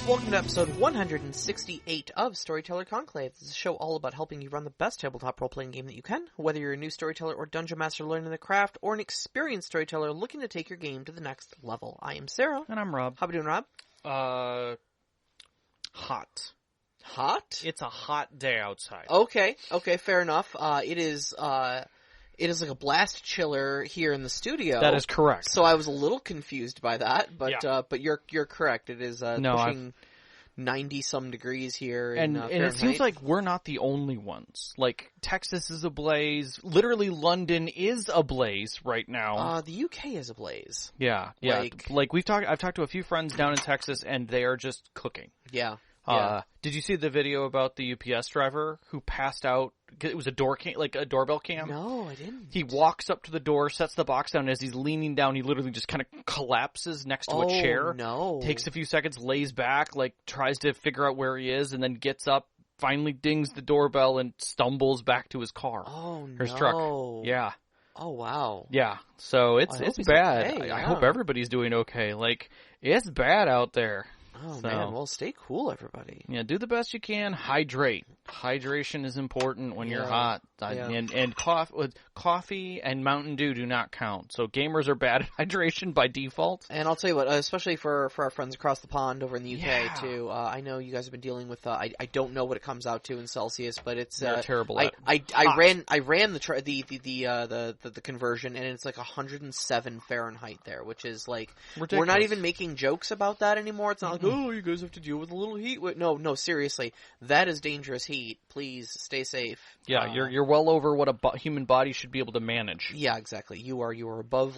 Welcome to episode 168 of Storyteller Conclave. This is a show all about helping you run the best tabletop role-playing game that you can, whether you're a new storyteller or dungeon master learning the craft, or an experienced storyteller looking to take your game to the next level. I am Sarah. And I'm Rob. How we doing, Rob? Hot. Hot? It's a hot day outside. Okay, fair enough. It is like a blast chiller here in the studio. That is correct. So I was a little confused by that, but you're correct. It is pushing 90-some degrees here in and Fahrenheit. it seems like we're not the only ones. Like, Texas is ablaze. Literally, London is ablaze right now. The UK is ablaze. Yeah. Like I've talked to a few friends down in Texas, and they are just cooking. Yeah. Did you see the video about the UPS driver who passed out? It was a doorbell cam. No, I didn't. He walks up to the door, sets the box down. As he's leaning down, he literally just kind of collapses next to a chair. No. Takes a few seconds, lays back, tries to figure out where he is, and then gets up, finally dings the doorbell, and stumbles back to his car. His truck. Yeah. Oh, wow. Yeah. So it's bad. Okay, I hope everybody's doing okay. It's bad out there. Oh, man. Well, stay cool, everybody. Yeah, do the best you can. Hydrate. Hydration is important when you're hot. And coffee and Mountain Dew do not count. So gamers are bad at hydration by default. And I'll tell you what, especially for our friends across the pond over in the UK, too, I know you guys have been dealing with, I don't know what it comes out to in Celsius, but it's... They're terrible at I ran the conversion, and it's like 107 Fahrenheit there, which is like... ridiculous. We're not even making jokes about that anymore. It's not like, oh, you guys have to deal with a little heat. No, seriously. That is dangerous heat. Please stay safe. Yeah, you're well over what a human body should be able to manage. Yeah, exactly. You are above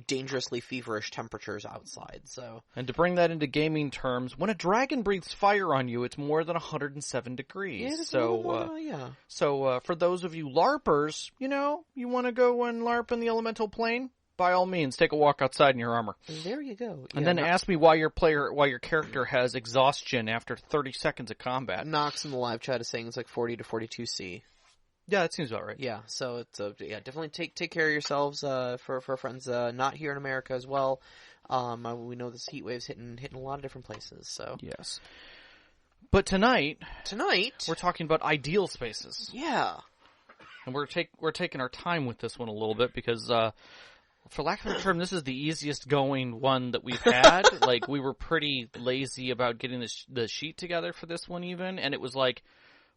dangerously feverish temperatures outside. So, and to bring that into gaming terms, when a dragon breathes fire on you, it's more than 107 degrees. Yeah, So for those of you LARPers, you want to go and LARP in the elemental plane? By all means, take a walk outside in your armor. There you go. And then ask me why your character has exhaustion after 30 seconds of combat. Knox in the live chat is saying it's like 40 to 42 C. Yeah, that seems about right. Yeah, so it's definitely take care of yourselves for friends not here in America as well. We know this heat wave's hitting a lot of different places. So yes, but tonight we're talking about ideal spaces. Yeah, and we're taking our time with this one a little bit because. For lack of a term, this is the easiest going one that we've had. We were pretty lazy about getting the sheet together for this one even, and it was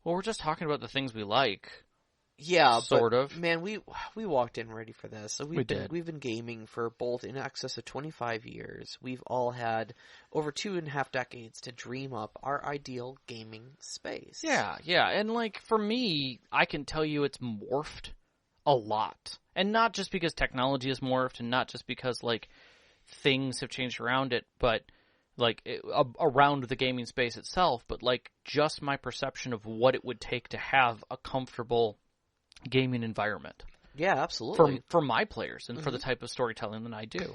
we're just talking about the things we like. Yeah, sort of. Man, we walked in ready for this. So we did. We've been gaming for both in excess of 25 years. We've all had over 2.5 decades to dream up our ideal gaming space. Yeah, and for me, I can tell you it's morphed a lot. And not just because technology has morphed and not just because, things have changed around it, but, around the gaming space itself, but, just my perception of what it would take to have a comfortable gaming environment. Yeah, absolutely. For my players and for the type of storytelling that I do.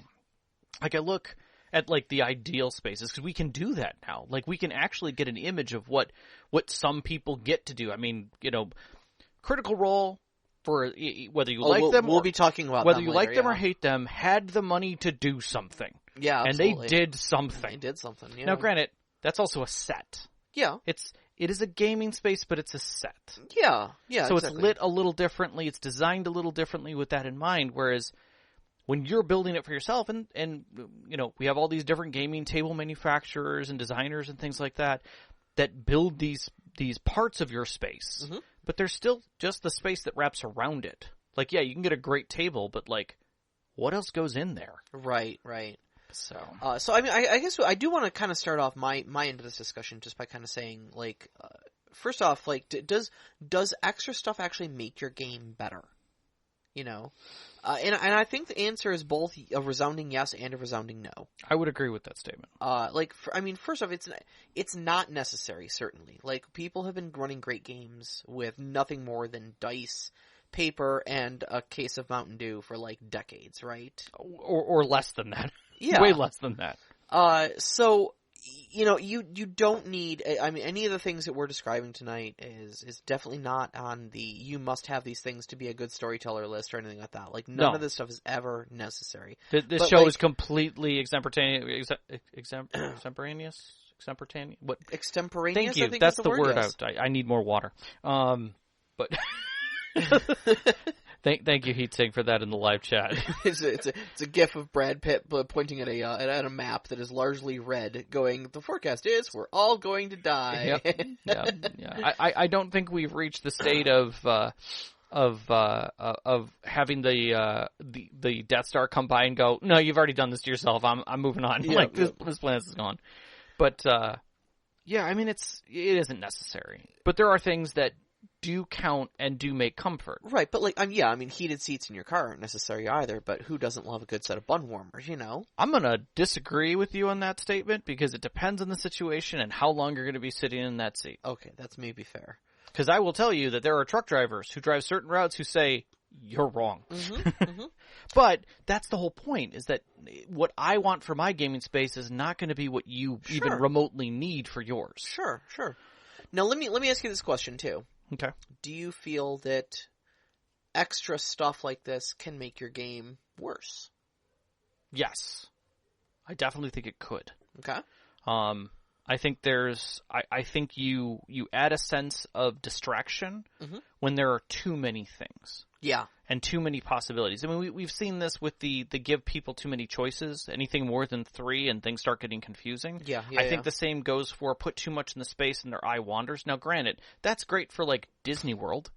I look at, the ideal spaces, because we can do that now. We can actually get an image of what some people get to do. I mean, Critical Role... For whether you like them, we'll be talking about whether them you later, like them or hate them, had the money to do something. Yeah, absolutely. And they did something. Yeah. Now, granted, that's also a set. Yeah, it is a gaming space, but it's a set. Yeah. So exactly. It's lit a little differently. It's designed a little differently with that in mind. Whereas when you're building it for yourself, and we have all these different gaming table manufacturers and designers and things like that build these parts of your space. Mm-hmm. But there's still just the space that wraps around it. You can get a great table, but what else goes in there? Right. So I mean, I guess I do want to kind of start off my end of this discussion just by kind of saying, first off, does extra stuff actually make your game better? And I think the answer is both a resounding yes and a resounding no. I would agree with that statement. First off, it's not necessary, certainly. People have been running great games with nothing more than dice, paper, and a case of Mountain Dew for, decades, right? Or less than that. Yeah. Way less than that. So... you don't need, any of the things that we're describing tonight is definitely not on the you must have these things to be a good storyteller list or anything like that. None of this stuff is ever necessary. This show is completely extemporaneous. Extemporaneous? What? Extemporaneous. Thank you. I think That's is the word. Yes. I need more water. But thank you, Heatsink, for that in the live chat. It's a gif of Brad Pitt pointing at a map that is largely red, going, "The forecast is we're all going to die." Yep. Yeah. I don't think we've reached the state of having the Death Star come by and go, "No, you've already done this to yourself. I'm moving on." Yeah, this planet is gone. But yeah, I mean it isn't necessary. But there are things that do count and do make comfort. Right, but like, heated seats in your car aren't necessary either, but who doesn't love a good set of bun warmers, you know? I'm going to disagree with you on that statement because it depends on the situation and how long you're going to be sitting in that seat. Okay, that's maybe fair. Because I will tell you that there are truck drivers who drive certain routes who say, you're wrong. But that's the whole point, is that what I want for my gaming space is not going to be what you even remotely need for yours. Sure. Now let me ask you this question too. Okay. Do you feel that extra stuff like this can make your game worse? Yes. I definitely think it could. Okay. I think I think you add a sense of distraction when there are too many things. Yeah. And too many possibilities. I mean, we've seen this with the give people too many choices. Anything more than 3 and things start getting confusing. Yeah. I think the same goes for put too much in the space and their eye wanders. Now, granted, that's great for like Disney World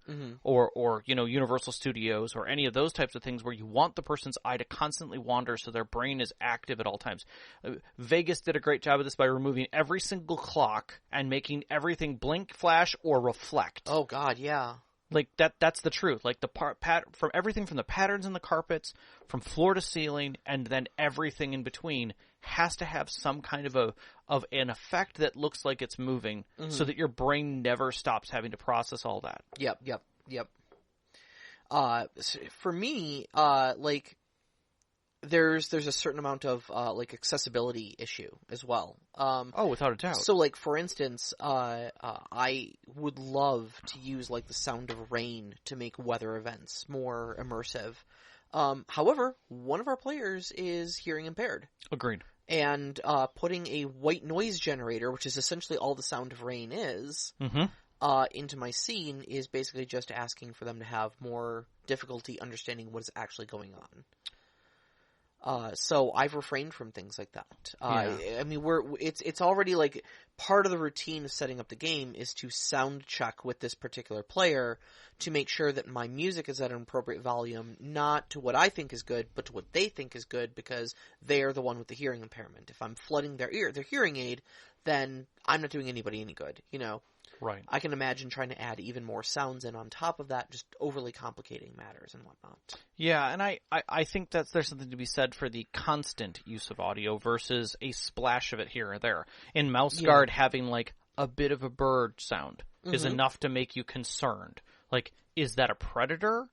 or Universal Studios or any of those types of things where you want the person's eye to constantly wander so their brain is active at all times. Vegas did a great job of this by removing every single clock and making everything blink, flash, or reflect. Oh God, yeah. Like that's the truth. Like from everything from the patterns in the carpets, from floor to ceiling, and then everything in between has to have some kind of an effect that looks like it's moving, so that your brain never stops having to process all that. Yep. For me, like there's a certain amount of like accessibility issue as well. Without a doubt. So like for instance, I would love to use like the sound of rain to make weather events more immersive. However, one of our players is hearing impaired. Agreed. And putting a white noise generator, which is essentially all the sound of rain is, into my scene is basically just asking for them to have more difficulty understanding what is actually going on. So I've refrained from things like that. I mean, it's already like part of the routine of setting up the game is to sound check with this particular player to make sure that my music is at an appropriate volume, not to what I think is good, but to what they think is good, because they're the one with the hearing impairment. If I'm flooding their hearing aid, then I'm not doing anybody any good, you know? Right. I can imagine trying to add even more sounds in on top of that, just overly complicating matters and whatnot. Yeah, and I think that there's something to be said for the constant use of audio versus a splash of it here or there. In Mouse Guard, having like a bit of a bird sound is enough to make you concerned. Like, is that a predator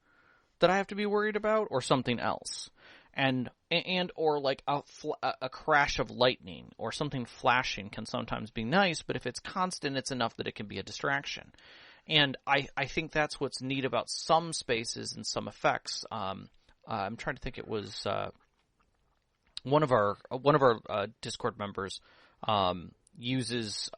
that I have to be worried about, or something else? And or like a crash of lightning or something flashing can sometimes be nice, but if it's constant, it's enough that it can be a distraction. And I think that's what's neat about some spaces and some effects. I'm trying to think. It was one of our Discord members has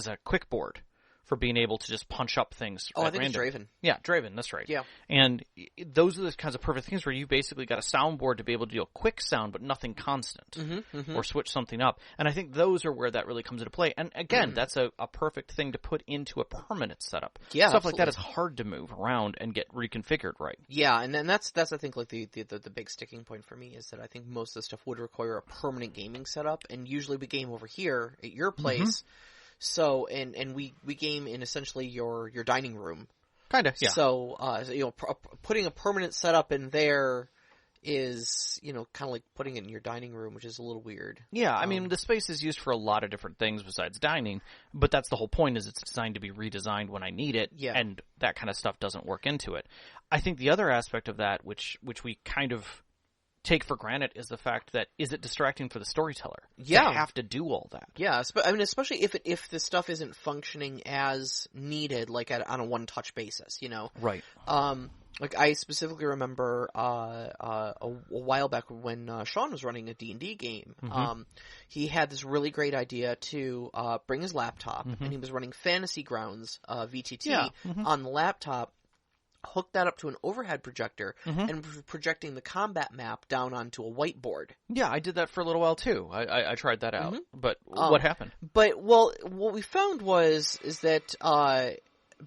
a quick board for being able to just punch up things. Oh, I think it's Draven. Yeah, Draven, that's right. Yeah. And those are the kinds of perfect things where you basically got a soundboard to be able to do a quick sound, but nothing constant. Or switch something up. And I think those are where that really comes into play. And again, that's a perfect thing to put into a permanent setup. Yeah, Stuff absolutely. like that is hard to move around and get reconfigured right. Yeah, and then that's I think like the big sticking point for me is that I think most of the stuff would require a permanent gaming setup, and usually we game over here at your place. So, and we game in essentially your dining room. Kind of, yeah. So, putting a permanent setup in there is, kind of like putting it in your dining room, which is a little weird. Yeah, I mean, the space is used for a lot of different things besides dining, but that's the whole point, is it's designed to be redesigned when I need it, and that kind of stuff doesn't work into it. I think the other aspect of that, which we kind of take for granted, is the fact that, is it distracting for the storyteller to have to do all that? Yeah, I mean, especially if the stuff isn't functioning as needed, like on a one-touch basis, Right. Like, I specifically remember a while back when Sean was running a D&D game. Mm-hmm. He had this really great idea to bring his laptop, Mm-hmm. and he was running Fantasy Grounds VTT Yeah. Mm-hmm. on the laptop, hooked that up to an overhead projector, Mm-hmm. and projecting the combat map down onto a whiteboard. Yeah, I did that for a little while too. I tried that out. Mm-hmm. But what happened? But, well, what we found is that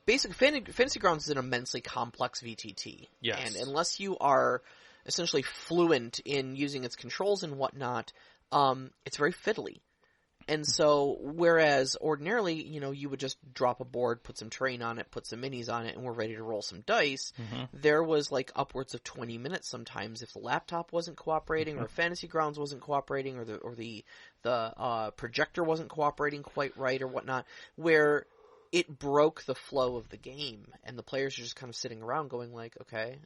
basically, Fantasy Grounds is an immensely complex VTT. Yes. And unless you are essentially fluent in using its controls and whatnot, it's very fiddly. And so, whereas ordinarily, you would just drop a board, put some terrain on it, put some minis on it, and we're ready to roll some dice, there was like upwards of 20 minutes sometimes if the laptop wasn't cooperating, or Fantasy Grounds wasn't cooperating, or the projector wasn't cooperating quite right, or whatnot, where it broke the flow of the game, and the players are just kind of sitting around going like, okay,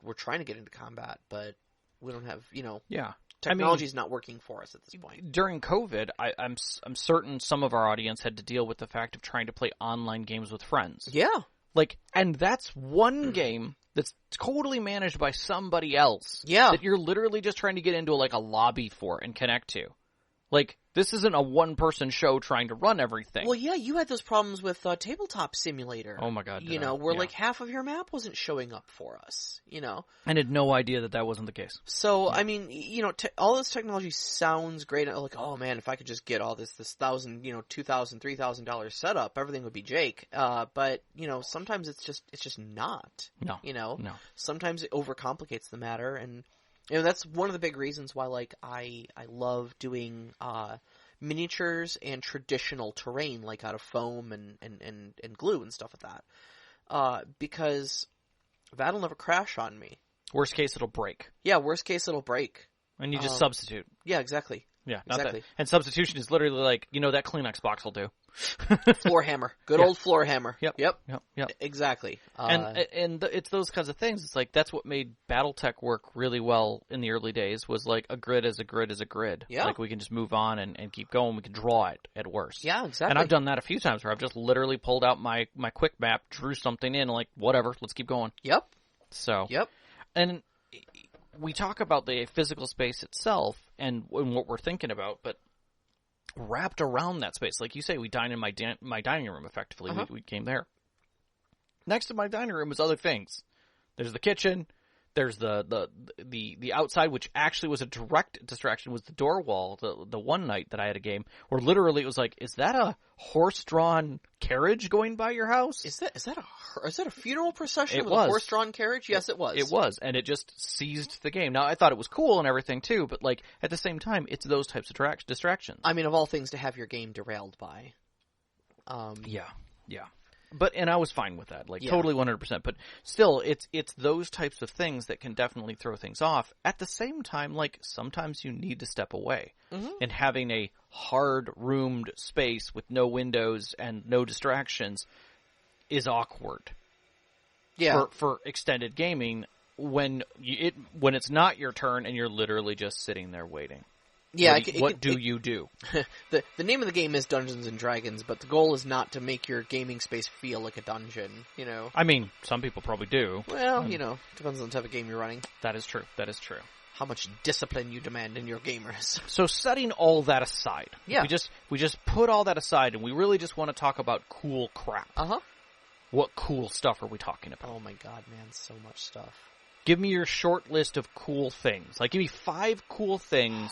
we're trying to get into combat, but we don't have, Yeah. technology's not working for us at this point. During COVID, I'm certain some of our audience had to deal with the fact of trying to play online games with friends. Yeah. Like, and that's one game that's totally managed by somebody else. Yeah. That you're literally just trying to get into like a lobby for and connect to. Like, this isn't a one-person show trying to run everything. Well, yeah, you had those problems with Tabletop Simulator. Oh my god. Where like half of your map wasn't showing up for us, I had no idea that wasn't the case. So, I mean, all this technology sounds great. Like, oh man, if I could just get all this $1,000, $2,000, $3,000 setup, everything would be Jake. But, sometimes it's just not. No. No. Sometimes it overcomplicates the matter, and that's one of the big reasons why, like, I love doing miniatures and traditional terrain, like out of foam and glue and stuff like that. Because that'll never crash on me. Worst case, it'll break. Yeah, worst case, it'll break. And you just substitute. Yeah, exactly. Yeah, exactly. And substitution is literally like, that Kleenex box will do. Floor hammer. Good old floor hammer. Yep. Exactly. It's those kinds of things. It's like, that's what made BattleTech work really well in the early days, was like a grid is a grid is a grid. Yeah. Like, we can just move on and keep going. We can draw it at worst. Yeah, exactly. And I've done that a few times where I've just literally pulled out my quick map, drew something in, like, whatever, let's keep going. Yep. So. Yep. And we talk about the physical space itself and what we're thinking about, but wrapped around that space, like you say, we dine in my dining room. Effectively, we came there. Next to my dining room is other things. There's the kitchen. There's the outside, which actually was a direct distraction, was the door wall. The one night that I had a game where literally it was like, is that a horse-drawn carriage going by your house? Is that a funeral procession with was. a horse-drawn carriage? Yes, it was. It was, and it just seized the game. Now, I thought it was cool and everything too, but like at the same time, it's those types of distractions. I mean, of all things to have your game derailed by. Yeah. And I was fine with that, like totally 100%. But still, it's those types of things that can definitely throw things off. At the same time, like, sometimes you need to step away. And having a hard-roomed space with no windows and no distractions is awkward. Yeah. For extended gaming when it's not your turn and you're literally just sitting there waiting. Yeah, what do you do? The name of the game is Dungeons and Dragons, but the goal is not to make your gaming space feel like a dungeon, I mean, some people probably do. Well, depends on the type of game you're running. That is true. How much discipline you demand in your gamers. So setting all that aside. Yeah. We just put all that aside and we really just want to talk about cool crap. What cool stuff are we talking about? Oh my god, man, so much stuff. Give me your short list of cool things. Like, give me 5 cool things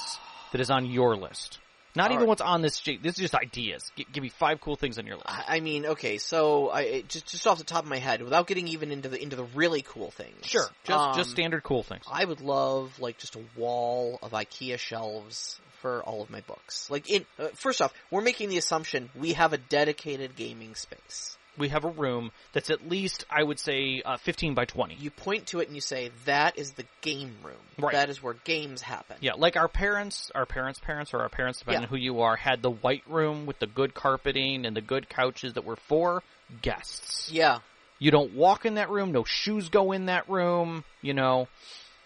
that is on your list. Not even what's on this sheet. This is just ideas. Give me 5 cool things on your list. I mean, okay, so just off the top of my head, without getting even into the really cool things. Sure, just standard cool things. I would love like just a wall of IKEA shelves for all of my books. Like, first off, we're making the assumption we have a dedicated gaming space. We have a room that's at least, I would say, 15 by 20. You point to it and you say, that is the game room. Right. That is where games happen. Yeah, like our parents, depending on who you are, had the white room with the good carpeting and the good couches that were for guests. Yeah. You don't walk in that room, no shoes go in that room,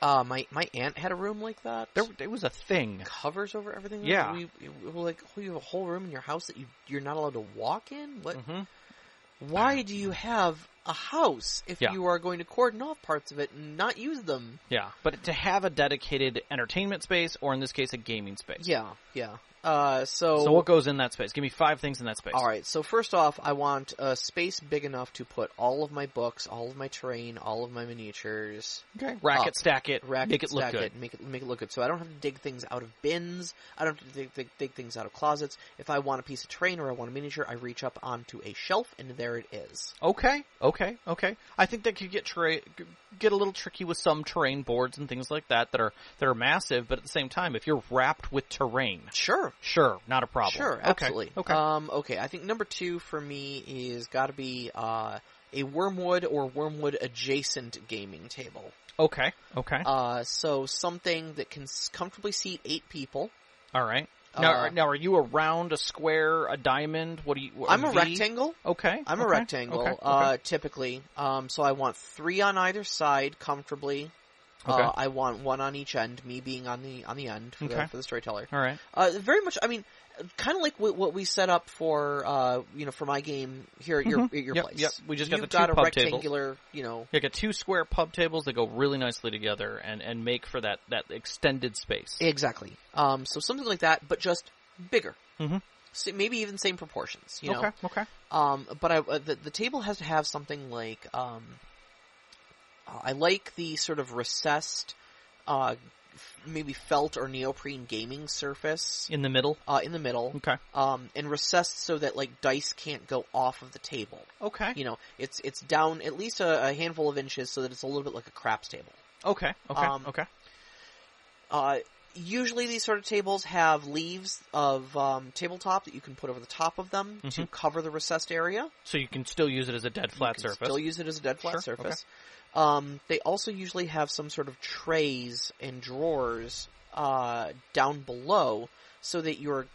My aunt had a room like that. There was a thing. Covers over everything. Yeah. We were like, you have a whole room in your house that you're not allowed to walk in? What? why do you have a house if you are going to cordon off parts of it and not use them? Yeah, but to have a dedicated entertainment space, or in this case, a gaming space. Yeah. So what goes in that space? Give me 5 things in that space. All right. So first off, I want a space big enough to put all of my books, all of my terrain, all of my miniatures. Okay. Rack it, stack it, make it look good. Make it look good. So I don't have to dig things out of bins. I don't have to dig things out of closets. If I want a piece of terrain or I want a miniature, I reach up onto a shelf, and there it is. Okay. I think that could get a little tricky with some terrain boards and things like that are massive, but at the same time, if you're wrapped with terrain, sure, not a problem. Sure, absolutely. Okay. Okay. I think number 2 for me is got to be a Wormwood or Wormwood adjacent gaming table. Okay. So something that can comfortably seat 8 people. All right. Now, are you a round, a square, a diamond? What do you? I'm a rectangle. Okay. I'm a rectangle. Okay. Typically. So I want 3 on either side comfortably. Okay. I want 1 on each end. Me being on the end for the storyteller. All right. Very much. I mean, kind of like what we set up for for my game here at your place. Yep. We just got You've the 2 got a pub rectangular. tables. You got 2 square pub tables that go really nicely together and make for that extended space. Exactly. So something like that, but just bigger. Mm-hmm. So maybe even same proportions. You know? Okay. But the table has to have something like I like the sort of recessed, maybe felt or neoprene gaming surface in the middle. Okay. And recessed so that like dice can't go off of the table. Okay. It's down at least a handful of inches so that it's a little bit like a craps table. Okay. Usually these sort of tables have leaves of tabletop that you can put over the top of them to cover the recessed area. So you can still use it as a dead flat surface. Still use it as a dead flat surface. Okay. They also usually have some sort of trays and drawers down below so that your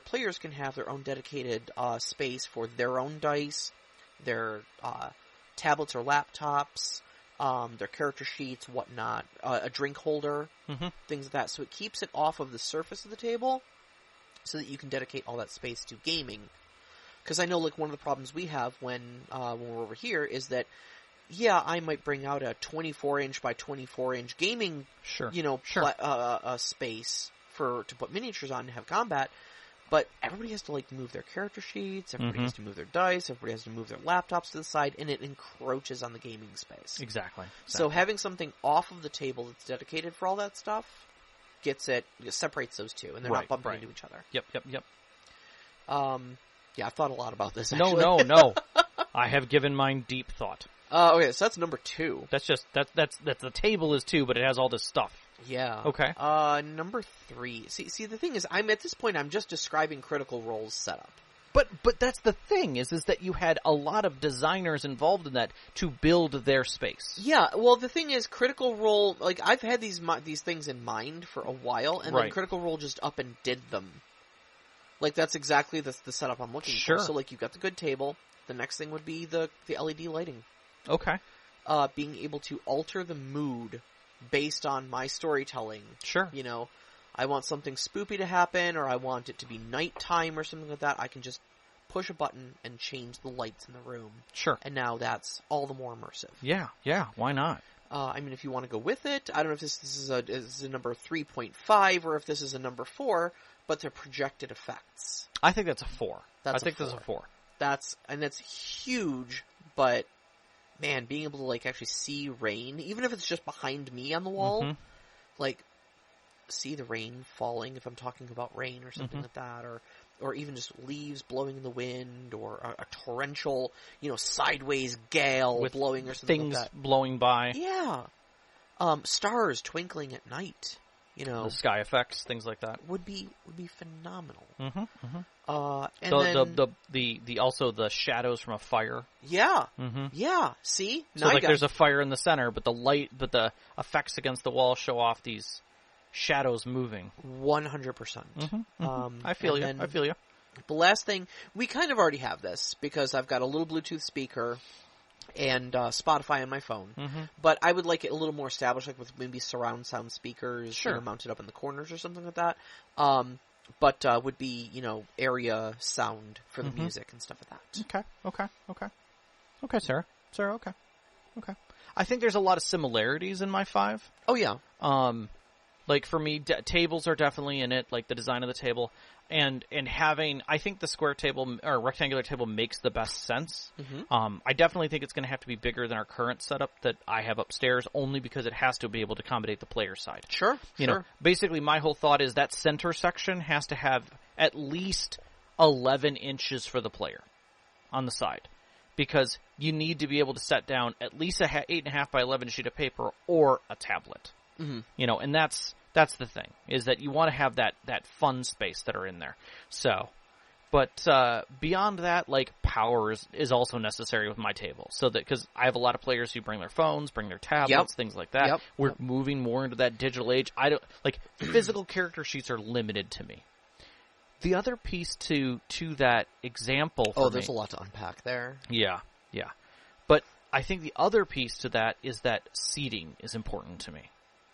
players can have their own dedicated space for their own dice, their tablets or laptops, their character sheets, whatnot, a drink holder, things like that. So it keeps it off of the surface of the table so that you can dedicate all that space to gaming. Because I know like one of the problems we have when we're over here is that I might bring out a 24-inch by 24-inch gaming, space to put miniatures on and have combat, but everybody has to like move their character sheets, everybody has to move their dice, everybody has to move their laptops to the side, and it encroaches on the gaming space. Exactly. So having something off of the table that's dedicated for all that stuff separates those two, and they're not bumping into each other. Yep. I've thought a lot about this, actually. No. I have given mine deep thought. Okay, so that's number 2. That's the table is 2, but it has all this stuff. Yeah. Okay. Number 3. See, the thing is, I'm just describing Critical Role's setup. But that's the thing is that you had a lot of designers involved in that to build their space. Yeah. Well, the thing is, Critical Role, like I've had these things in mind for a while, and then Critical Role just up and did them. Like that's exactly the setup I'm looking for. So like you've got the good table. The next thing would be the LED lighting. Okay. Being able to alter the mood based on my storytelling. Sure. I want something spoopy to happen, or I want it to be nighttime or something like that. I can just push a button and change the lights in the room. Sure. And now that's all the more immersive. Yeah. Why not? If you want to go with it, I don't know if this is a number 3.5 or if this is a number 4, but they're projected effects. I think that's a 4. That's a 4. That's huge, but man, being able to like actually see rain, even if it's just behind me on the wall, like see the rain falling if I'm talking about rain or something like that, or even just leaves blowing in the wind, or a torrential, sideways gale with blowing or something things like that. Blowing by. Yeah. Stars twinkling at night. The sky effects, things like that would be phenomenal. And then also the shadows from a fire. Yeah. Yeah. See, so like there's a fire in the center, but the effects against the wall show off these shadows moving. 100%. I feel you. The last thing, we kind of already have this because I've got a little Bluetooth speaker and Spotify on my phone. But I would like it a little more established, like with maybe surround sound speakers mounted up in the corners or something like that. But would be, area sound for the music and stuff like that. Okay. Okay, Sarah. Okay. I think there's a lot of similarities in my 5. Oh yeah. Like for me, tables are definitely in it, like the design of the table, and having, I think the square table or rectangular table makes the best sense. Mm-hmm. I definitely think it's going to have to be bigger than our current setup that I have upstairs, only because it has to be able to accommodate the player side. Sure. You know, basically my whole thought is that center section has to have at least 11 inches for the player on the side, because you need to be able to set down at least a 8.5 by 11 sheet of paper or a tablet. Mm-hmm. You know, and that's the thing, is that you want to have that fun space that are in there. So, but beyond that, like, power is also necessary with my table. So that, because I have a lot of players who bring their phones, bring their tablets, things like that. We're moving more into that digital age. Physical character sheets are limited to me. The other piece to that example for there's a lot to unpack there. Yeah. But I think the other piece to that is that seating is important to me.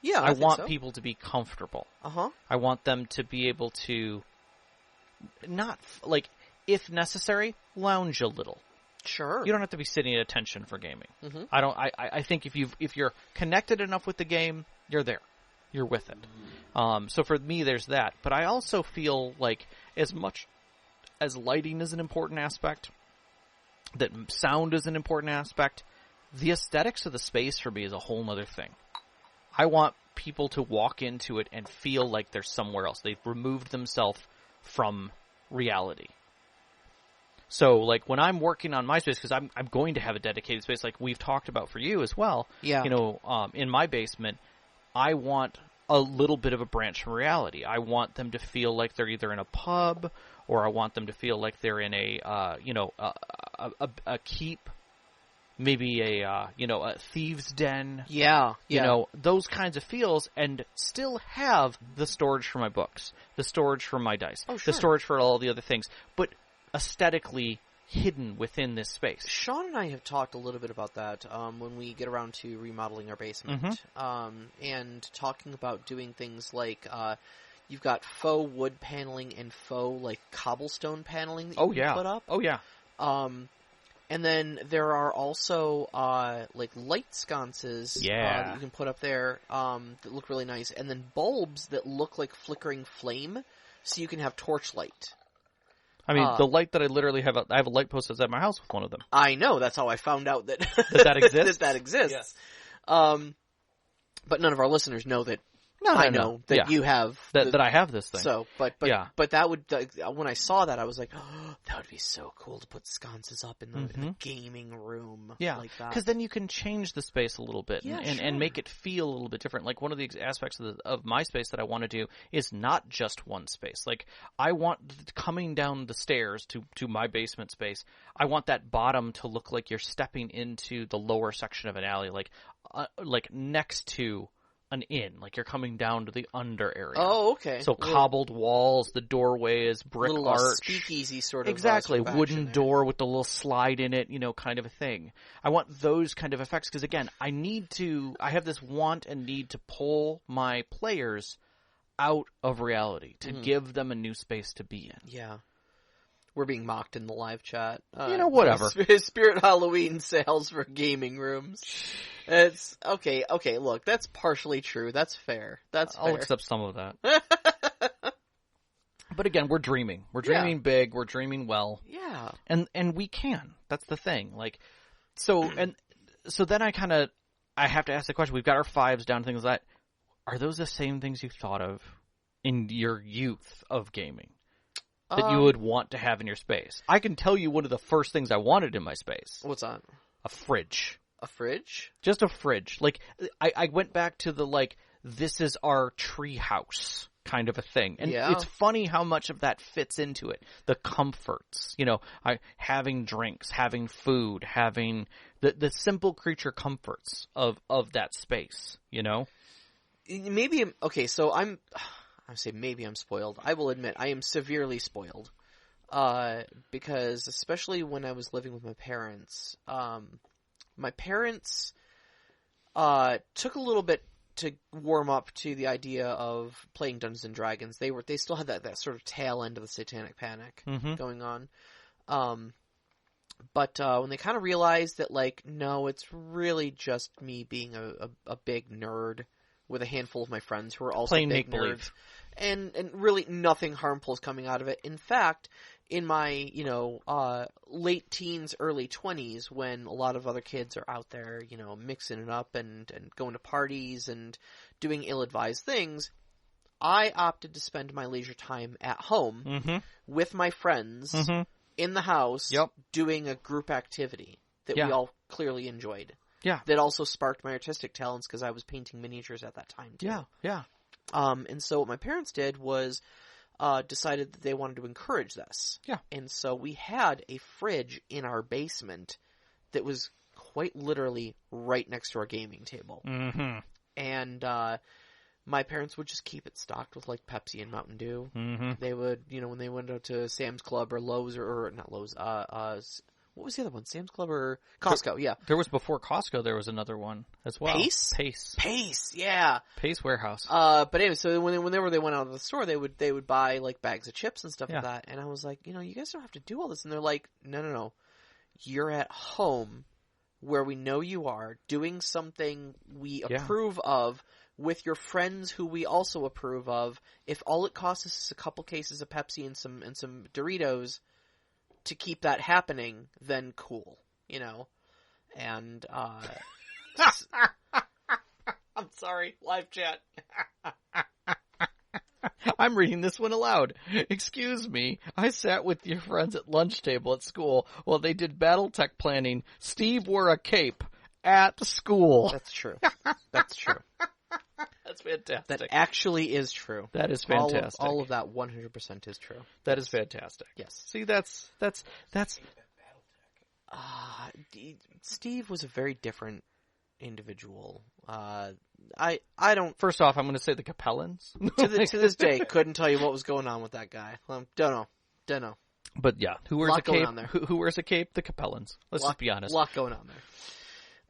Yeah, I want so. people to be comfortable. Uh-huh. I want them to be able to not, like, if necessary, lounge a little. Sure. You don't have to be sitting at attention for gaming. Mm-hmm. I think if you're connected enough with the game, you're there. You're with it. So for me, there's that. But I also feel like, as much as lighting is an important aspect, that sound is an important aspect, the aesthetics of the space for me is a whole other thing. I want people to walk into it and feel like they're somewhere else. They've removed themselves from reality. So, like, when I'm working on my space, because I'm going to have a dedicated space, like we've talked about for you as well. Yeah. You know, in my basement, I want a little bit of a branch from reality. I want them to feel like they're either in a pub, or I want them to feel like they're in a keep. Maybe a thieves' den. Yeah. You know, those kinds of feels, and still have the storage for my books, the storage for my dice, the storage for all the other things, but aesthetically hidden within this space. Sean and I have talked a little bit about that when we get around to remodeling our basement, and talking about doing things like you've got faux wood paneling and faux, like, cobblestone paneling that you can put up. Oh, yeah. And then there are also, like, light sconces that you can put up there that look really nice. And then bulbs that look like flickering flame, so you can have torchlight. I mean, the light that I literally have, I have a light post that's at my house with one of them. I know, that's how I found out that that exists. that exists. Yes. But none of our listeners know that. No, I know that you have that I have this thing. So, but that would, when I saw that, I was like, oh, that would be so cool to put sconces up in the gaming room. Yeah, like that. Because then you can change the space a little bit and make it feel a little bit different. Like, one of the aspects of my space that I want to do is not just one space. Like, I want, coming down the stairs to my basement space, I want that bottom to look like you're stepping into the lower section of an alley, like next to an inn, like you're coming down to the under area. Oh, okay. So cobbled walls, the doorway is brick little arch. Speakeasy sort of. Exactly. Sort of wooden door with the little slide in it, kind of a thing. I want those kind of effects because, again, I have this want and need to pull my players out of reality, to give them a new space to be in. Yeah. We're being mocked in the live chat. Whatever. Spirit Halloween sales for gaming rooms. It's okay. Look, that's partially true. That's fair. I'll accept some of that. But again, we're dreaming. We're dreaming big. We're dreaming well. Yeah. And we can. That's the thing. Like, so then I have to ask the question. We've got our 5s down, things like that. Are those the same things you thought of in your youth of gaming that you would want to have in your space? I can tell you one of the first things I wanted in my space. What's that? A fridge. A fridge? Just a fridge. Like, I went back to the, like, this is our tree house kind of a thing. And it's funny how much of that fits into it. The comforts, having drinks, having food, having the simple creature comforts of that space, Maybe, okay, so I say maybe I'm spoiled. I will admit I am severely spoiled. Because especially when I was living with my parents, took a little bit to warm up to the idea of playing Dungeons and Dragons. They still had that sort of tail end of the Satanic Panic going on. But when they kind of realized that, like, no, it's really just me being a big nerd with a handful of my friends who are also Plain big make-believe. nerds, and really nothing harmful is coming out of it. In fact, in my, late teens, early 20s, when a lot of other kids are out there, mixing it up and going to parties and doing ill-advised things, I opted to spend my leisure time at home with my friends in the house doing a group activity that we all clearly enjoyed. Yeah. That also sparked my artistic talents because I was painting miniatures at that time, too. Yeah. And so what my parents did was decided that they wanted to encourage this. Yeah. And so we had a fridge in our basement that was quite literally right next to our gaming table. Mm-hmm. And my parents would just keep it stocked with, like, Pepsi and Mountain Dew. Mm-hmm. They would, when they went out to Sam's Club or Lowe's or not Lowe's, what was the other one? Sam's Club or Costco? Yeah. There was before Costco, there was another one as well. Pace? Pace, yeah. Pace Warehouse. But anyway, so whenever they went out of the store, they would buy, like, bags of chips and stuff like that. And I was like, you guys don't have to do all this. And they're like, no. You're at home where we know you are doing something we approve of with your friends who we also approve of. If all it costs us is a couple cases of Pepsi and some Doritos to keep that happening, then cool, And I'm sorry, live chat. I'm reading this one aloud. Excuse me. I sat with your friends at lunch table at school while they did BattleTech planning. Steve wore a cape at school. That's true. That's true. That's fantastic. That actually is true. That is fantastic. All of that 100% is true. That is fantastic. Yes. See, that's. Steve was a very different individual. I don't. First off, I'm going to say the Capellans. to this day, couldn't tell you what was going on with that guy. Don't know. But yeah, who wears a cape? On there. Who wears a cape? The Capellans. Let's just be honest. A lot going on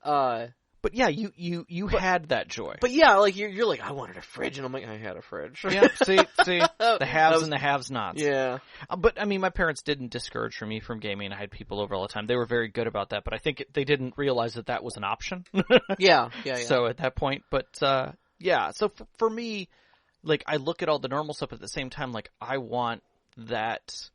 there. But yeah, you had that joy. But yeah, like you're like, I wanted a fridge, and I'm like, I had a fridge. Yeah, see, the haves and the have-nots. Yeah. But I mean, my parents didn't discourage me from gaming. I had people over all the time. They were very good about that. But I think they didn't realize that was an option. Yeah. So at that point, but yeah. So for me, like I look at all the normal stuff, but at the same time, like I want that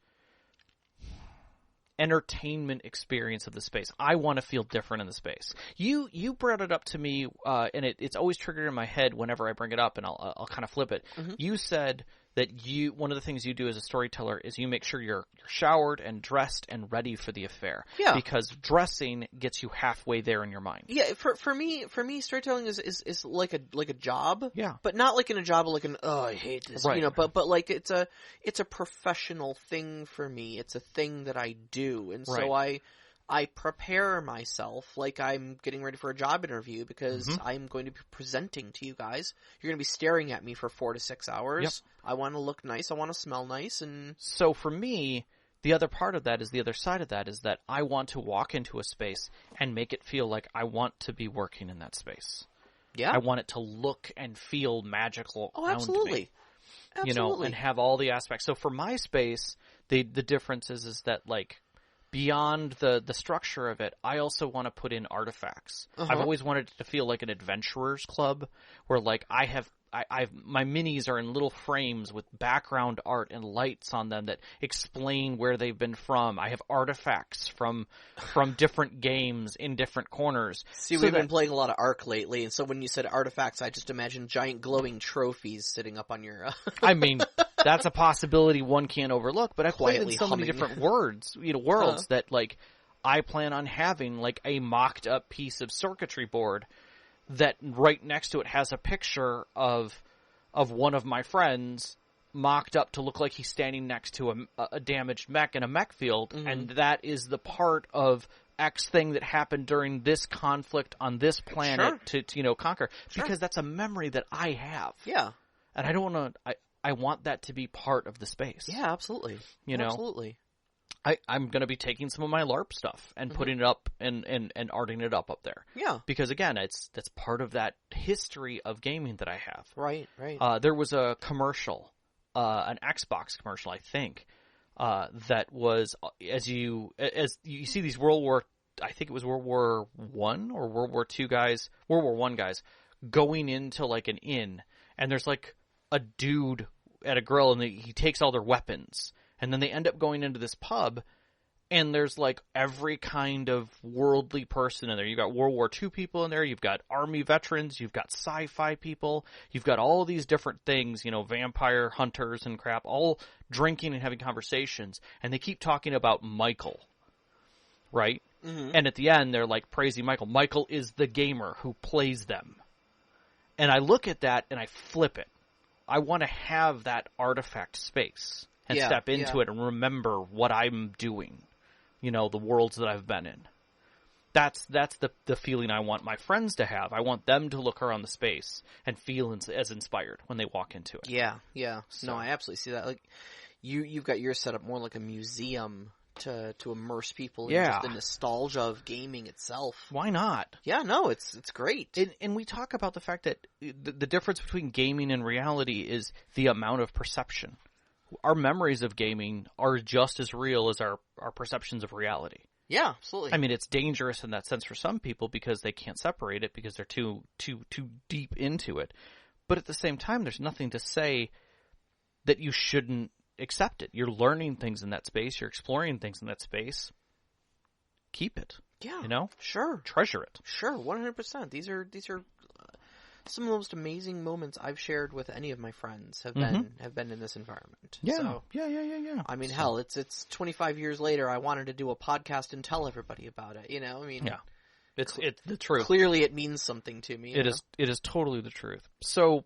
entertainment experience of the space. I want to feel different in the space. You brought it up to me, and it's always triggered in my head whenever I bring it up, and I'll kind of flip it. Mm-hmm. You said that one of the things you do as a storyteller is you make sure you're showered and dressed and ready for the affair. Yeah. Because dressing gets you halfway there in your mind. Yeah. For me, storytelling is like a job. Yeah. But not like in a job like I hate this. Right. But like it's a professional thing for me. It's a thing that I do, and so I prepare myself like I'm getting ready for a job interview because I'm going to be presenting to you guys. You're going to be staring at me for 4 to 6 hours. Yep. I want to look nice. I want to smell nice. And so for me, the other part of that is the other side of that is that I want to walk into a space and make it feel like I want to be working in that space. Yeah. I want it to look and feel magical. Oh, absolutely. Absolutely. And have all the aspects. So for my space, the difference is that like beyond the structure of it, I also want to put in artifacts. I've always wanted it to feel like an adventurer's club where like I've my minis are in little frames with background art and lights on them that explain where they've been from. I have artifacts from different games in different corners. See, we've been playing a lot of Ark lately, and so when you said artifacts, I just imagined giant glowing trophies sitting up on your... I mean, that's a possibility one can't overlook, but I've played in so many different worlds that like I plan on having like a mocked up piece of circuitry board that right next to it has a picture of one of my friends mocked up to look like he's standing next to a damaged mech in a mech field, and that is the part of X thing that happened during this conflict on this planet to conquer, because that's a memory that I have. Yeah. And I don't want to... I want that to be part of the space. Yeah, absolutely. Absolutely. I'm going to be taking some of my LARP stuff and putting it up and arting it up there. Yeah. Because again, that's part of that history of gaming that I have. Right. There was a commercial, an Xbox commercial, I think, that was as you see these I think it was World War I or World War I guys going into like an inn, and there's like a dude at a grill, and he takes all their weapons, and then they end up going into this pub, and there's like every kind of worldly person in there. You've got World War II people in there, you've got army veterans, you've got sci-fi people, you've got all these different things, vampire hunters and crap, all drinking and having conversations, and they keep talking about Michael, right? Mm-hmm. And at the end, they're like praising Michael. Michael is the gamer who plays them. And I look at that and I flip it. I want to have that artifact space and step into it and remember what I'm doing. The worlds that I've been in. That's the feeling I want my friends to have. I want them to look around the space and feel as inspired when they walk into it. Yeah. So. No, I absolutely see that. Like, you've got yours set up more like a museum to immerse people in just the nostalgia of gaming itself. Why not? Yeah, no, it's great. And we talk about the fact that the difference between gaming and reality is the amount of perception. Our memories of gaming are just as real as our perceptions of reality. Yeah, absolutely. I mean, it's dangerous in that sense for some people because they can't separate it because they're too deep into it. But at the same time, there's nothing to say that you shouldn't accept it. You're learning things in that space. You're exploring things in that space. Keep it. Yeah. Sure. Treasure it. Sure. 100%. These are some of the most amazing moments I've shared with any of my friends have been in this environment. Yeah. So, yeah. I mean, hell, it's 25 years later. I wanted to do a podcast and tell everybody about it. I mean, yeah, it's the truth. Clearly, it means something to me. It is totally the truth. So,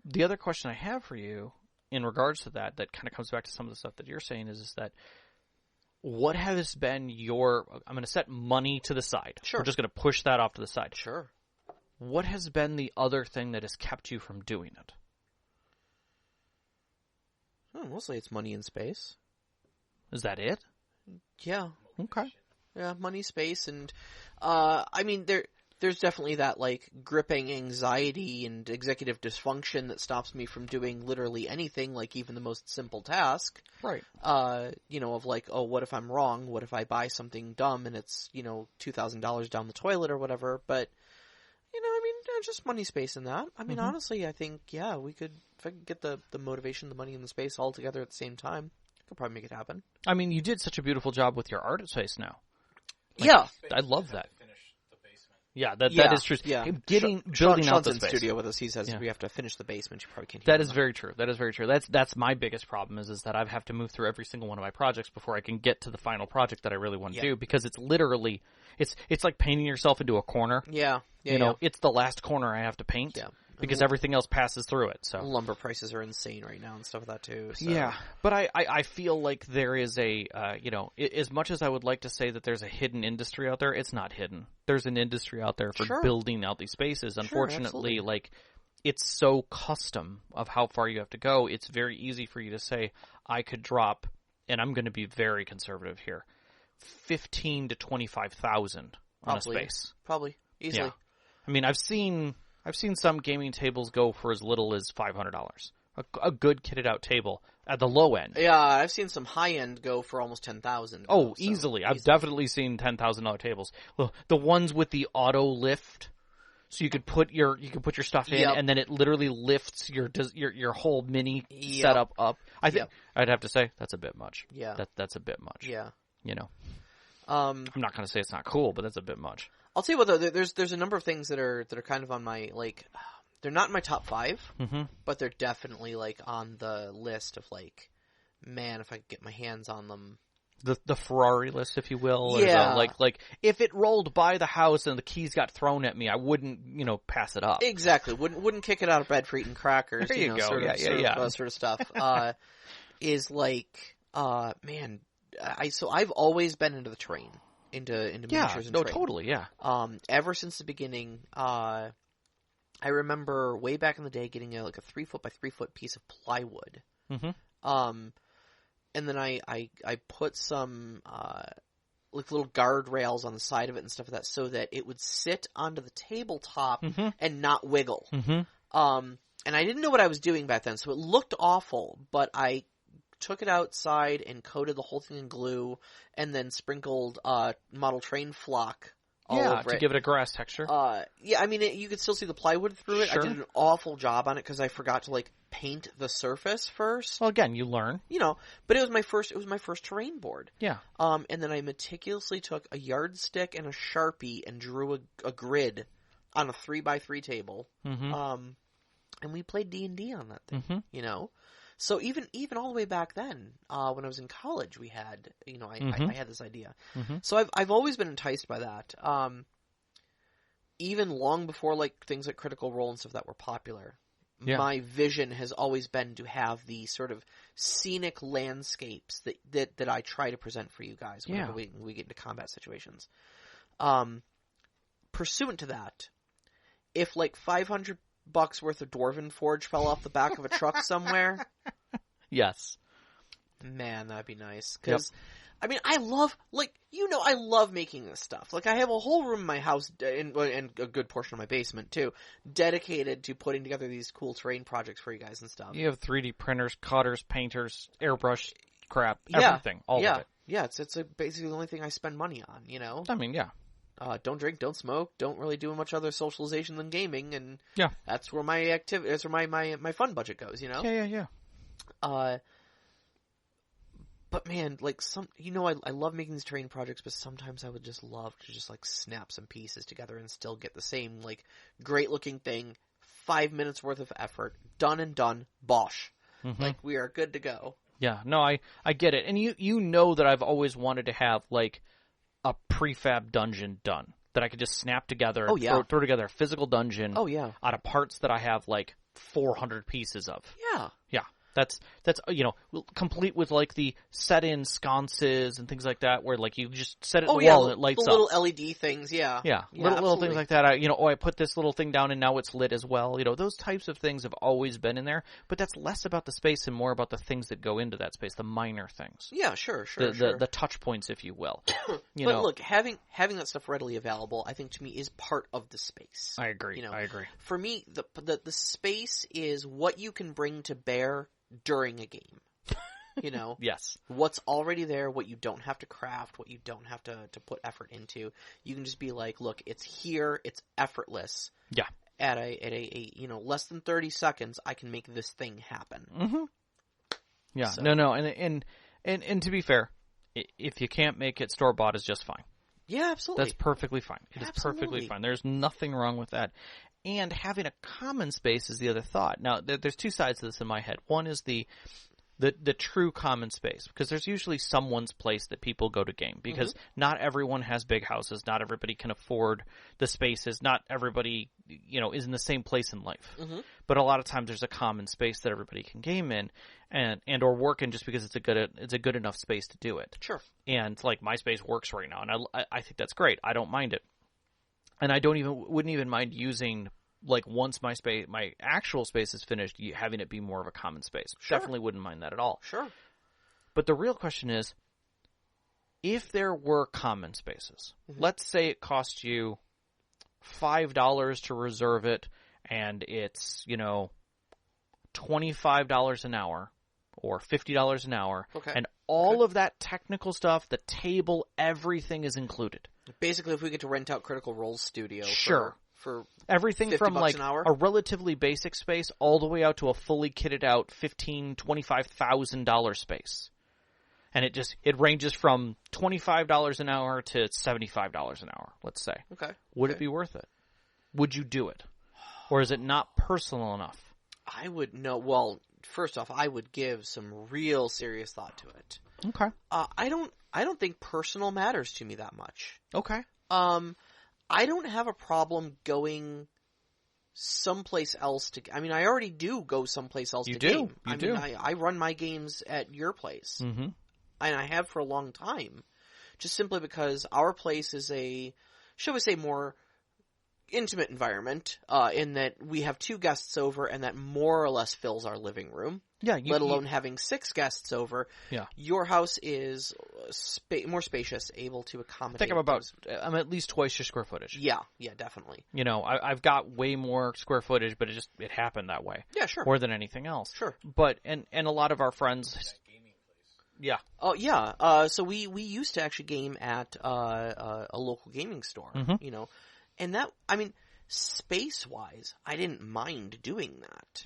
the other question I have for you in regards to that kind of comes back to some of the stuff that you're saying is that what has been I'm going to set money to the side. Sure. We're just going to push that off to the side. Sure. What has been the other thing that has kept you from doing it? Mostly it's money and space. Is that it? Yeah. Okay. Yeah, money, space, and I mean there's definitely that like gripping anxiety and executive dysfunction that stops me from doing literally anything, like even the most simple task. Right. Of like, oh, what if I'm wrong? What if I buy something dumb and it's, $2,000 down the toilet or whatever? But just money, space, and that. I mean, honestly, I think, if I could get the motivation, the money, and the space all together at the same time, I could probably make it happen. I mean, you did such a beautiful job with your art space now. I love that. Yeah, that is true. Yeah. Building Sean's out the in space. studio with us. He says we have to finish the basement. You probably can't hear That is very true. That is very true. That's my biggest problem is that I have to move through every single one of my projects before I can get to the final project that I really want to do, because it's literally it's like painting yourself into a corner. Yeah. It's the last corner I have to paint. Yeah. Because everything else passes through it. So lumber prices are insane right now and stuff like that too. So. Yeah, but I feel like there is a as much as I would like to say that there's a hidden industry out there, it's not hidden. There's an industry out there for building out these spaces. Unfortunately, it's so custom of how far you have to go. It's very easy for you to say I could drop, and I'm going to be very conservative here, $15,000 to $25,000 on a space. Probably easily. Yeah. I mean, I've seen some gaming tables go for as little as $500. A good kitted out table at the low end. Yeah, I've seen some high end go for almost $10,000. Oh, easily. I've definitely seen $10,000 tables. Well, the ones with the auto lift, so you could put your stuff in, and then it literally lifts your whole mini setup up. I think I'd have to say that's a bit much. Yeah, that's a bit much. Yeah, I'm not going to say it's not cool, but that's a bit much. I'll tell you what though, there's a number of things that are kind of on my, like, they're not in my top 5, but they're definitely like on the list of like, man, if I could get my hands on them. The Ferrari list, if you will. Yeah. Like if it rolled by the house and the keys got thrown at me, I wouldn't, pass it up. Exactly. Wouldn't kick it out of bed for eating crackers. There you go. Sort of stuff. Is like, man, I've always been into the terrain. Into miniatures and terrain. Totally, yeah. Ever since the beginning, I remember way back in the day getting a 3-foot by 3-foot piece of plywood. And then I put some little guardrails on the side of it and stuff like that, so that it would sit onto the tabletop and not wiggle. And I didn't know what I was doing back then, so it looked awful. But I took it outside and coated the whole thing in glue, and then sprinkled model train flock all over to give it a grass texture. Yeah, I mean, you could still see the plywood through it. Sure. I did an awful job on it because I forgot to like paint the surface first. Well, again, you learn. But it was my first terrain board. Yeah. And then I meticulously took a yardstick and a Sharpie and drew a grid on a 3x3 table. Mm-hmm. And we played D&D on that thing. Mm-hmm. So even all the way back then, when I was in college, we had, I had this idea. Mm-hmm. So I've always been enticed by that. Even long before like things like Critical Role and stuff that were popular. Yeah. My vision has always been to have the sort of scenic landscapes that I try to present for you guys whenever we get into combat situations. Pursuant to that, if like $500 worth of Dwarven Forge fell off the back of a truck somewhere, yes, man, that'd be nice. Because I mean, I love making this stuff. Like, I have a whole room in my house, and a good portion of my basement, too, dedicated to putting together these cool terrain projects for you guys and stuff. You have 3D printers, cutters, painters, airbrush crap, everything, all of it. Yeah, it's basically the only thing I spend money on, I mean, yeah. Don't drink, don't smoke, don't really do much other socialization than gaming, and that's where that's where my fun budget goes, Yeah. But man, like I love making these terrain projects, but sometimes I would just love to just like snap some pieces together and still get the same like great looking thing, 5 minutes worth of effort, done and done, bosh. Mm-hmm. Like we are good to go. Yeah, no, I get it. And you know that I've always wanted to have like a prefab dungeon done that I could just snap together, throw together a physical dungeon out of parts that I have like 400 pieces of. Yeah. Yeah. That's complete with like the set-in sconces and things like that, where like you just set it in the wall and it lights the up. Little LED things, little things like that. I put this little thing down and now it's lit as well. Those types of things have always been in there, but that's less about the space and more about the things that go into that space, the minor things. Yeah, sure. The touch points, if you will. Look, having that stuff readily available, I think to me is part of the space. I agree. I agree. For me, the space is what you can bring to bear during a game. Yes. What's already there, what you don't have to craft, what you don't have to put effort into. You can just be like, look, it's here, it's effortless. Yeah. At a less than 30 seconds, I can make this thing happen. Mm-hmm. Yeah. So. No. And to be fair, if you can't make it, store-bought is just fine. Yeah, absolutely. That's perfectly fine. It is perfectly fine. There's nothing wrong with that. And having a common space is the other thought. Now, there's two sides to this in my head. One is the true common space, because there's usually someone's place that people go to game, because not everyone has big houses, not everybody can afford the spaces, not everybody is in the same place in life. But a lot of times there's a common space that everybody can game in and or work in, just because it's a good enough space to do it. Sure. And like my space works right now, and I think that's great. I don't mind it. And I wouldn't even mind using, like, once my actual space is finished, having it be more of a common space. Sure. Definitely wouldn't mind that at all. Sure. But the real question is, if there were common spaces, let's say it cost you $5 to reserve it, and it's, $25 an hour or $50 an hour, and all of that technical stuff, the table, everything is included. Basically, if we get to rent out Critical Role Studio for everything from like a relatively basic space all the way out to a fully kitted out $25,000 space, and it ranges from $25 an hour to $75 an hour. Let's say. Okay. Would it be worth it? Would you do it, or is it not personal enough? I would know. Well, first off, I would give some real serious thought to it. Okay. I don't think personal matters to me that much. Okay. I don't have a problem going someplace else to. I mean, I already do go someplace else to game. You do. I run my games at your place, and I have for a long time, just simply because our place is a, shall we say, more intimate environment, in that we have 2 guests over, and that more or less fills our living room. Yeah, let alone having 6 guests over. Yeah, your house is more spacious, able to accommodate. I think I'm at least twice your square footage. Yeah, definitely. I've got way more square footage, but it happened that way. Yeah, sure. More than anything else. Sure. But and a lot of our friends. Yeah. Oh yeah. So we used to actually game at a local gaming store, you know, and that, I mean, space wise, I didn't mind doing that.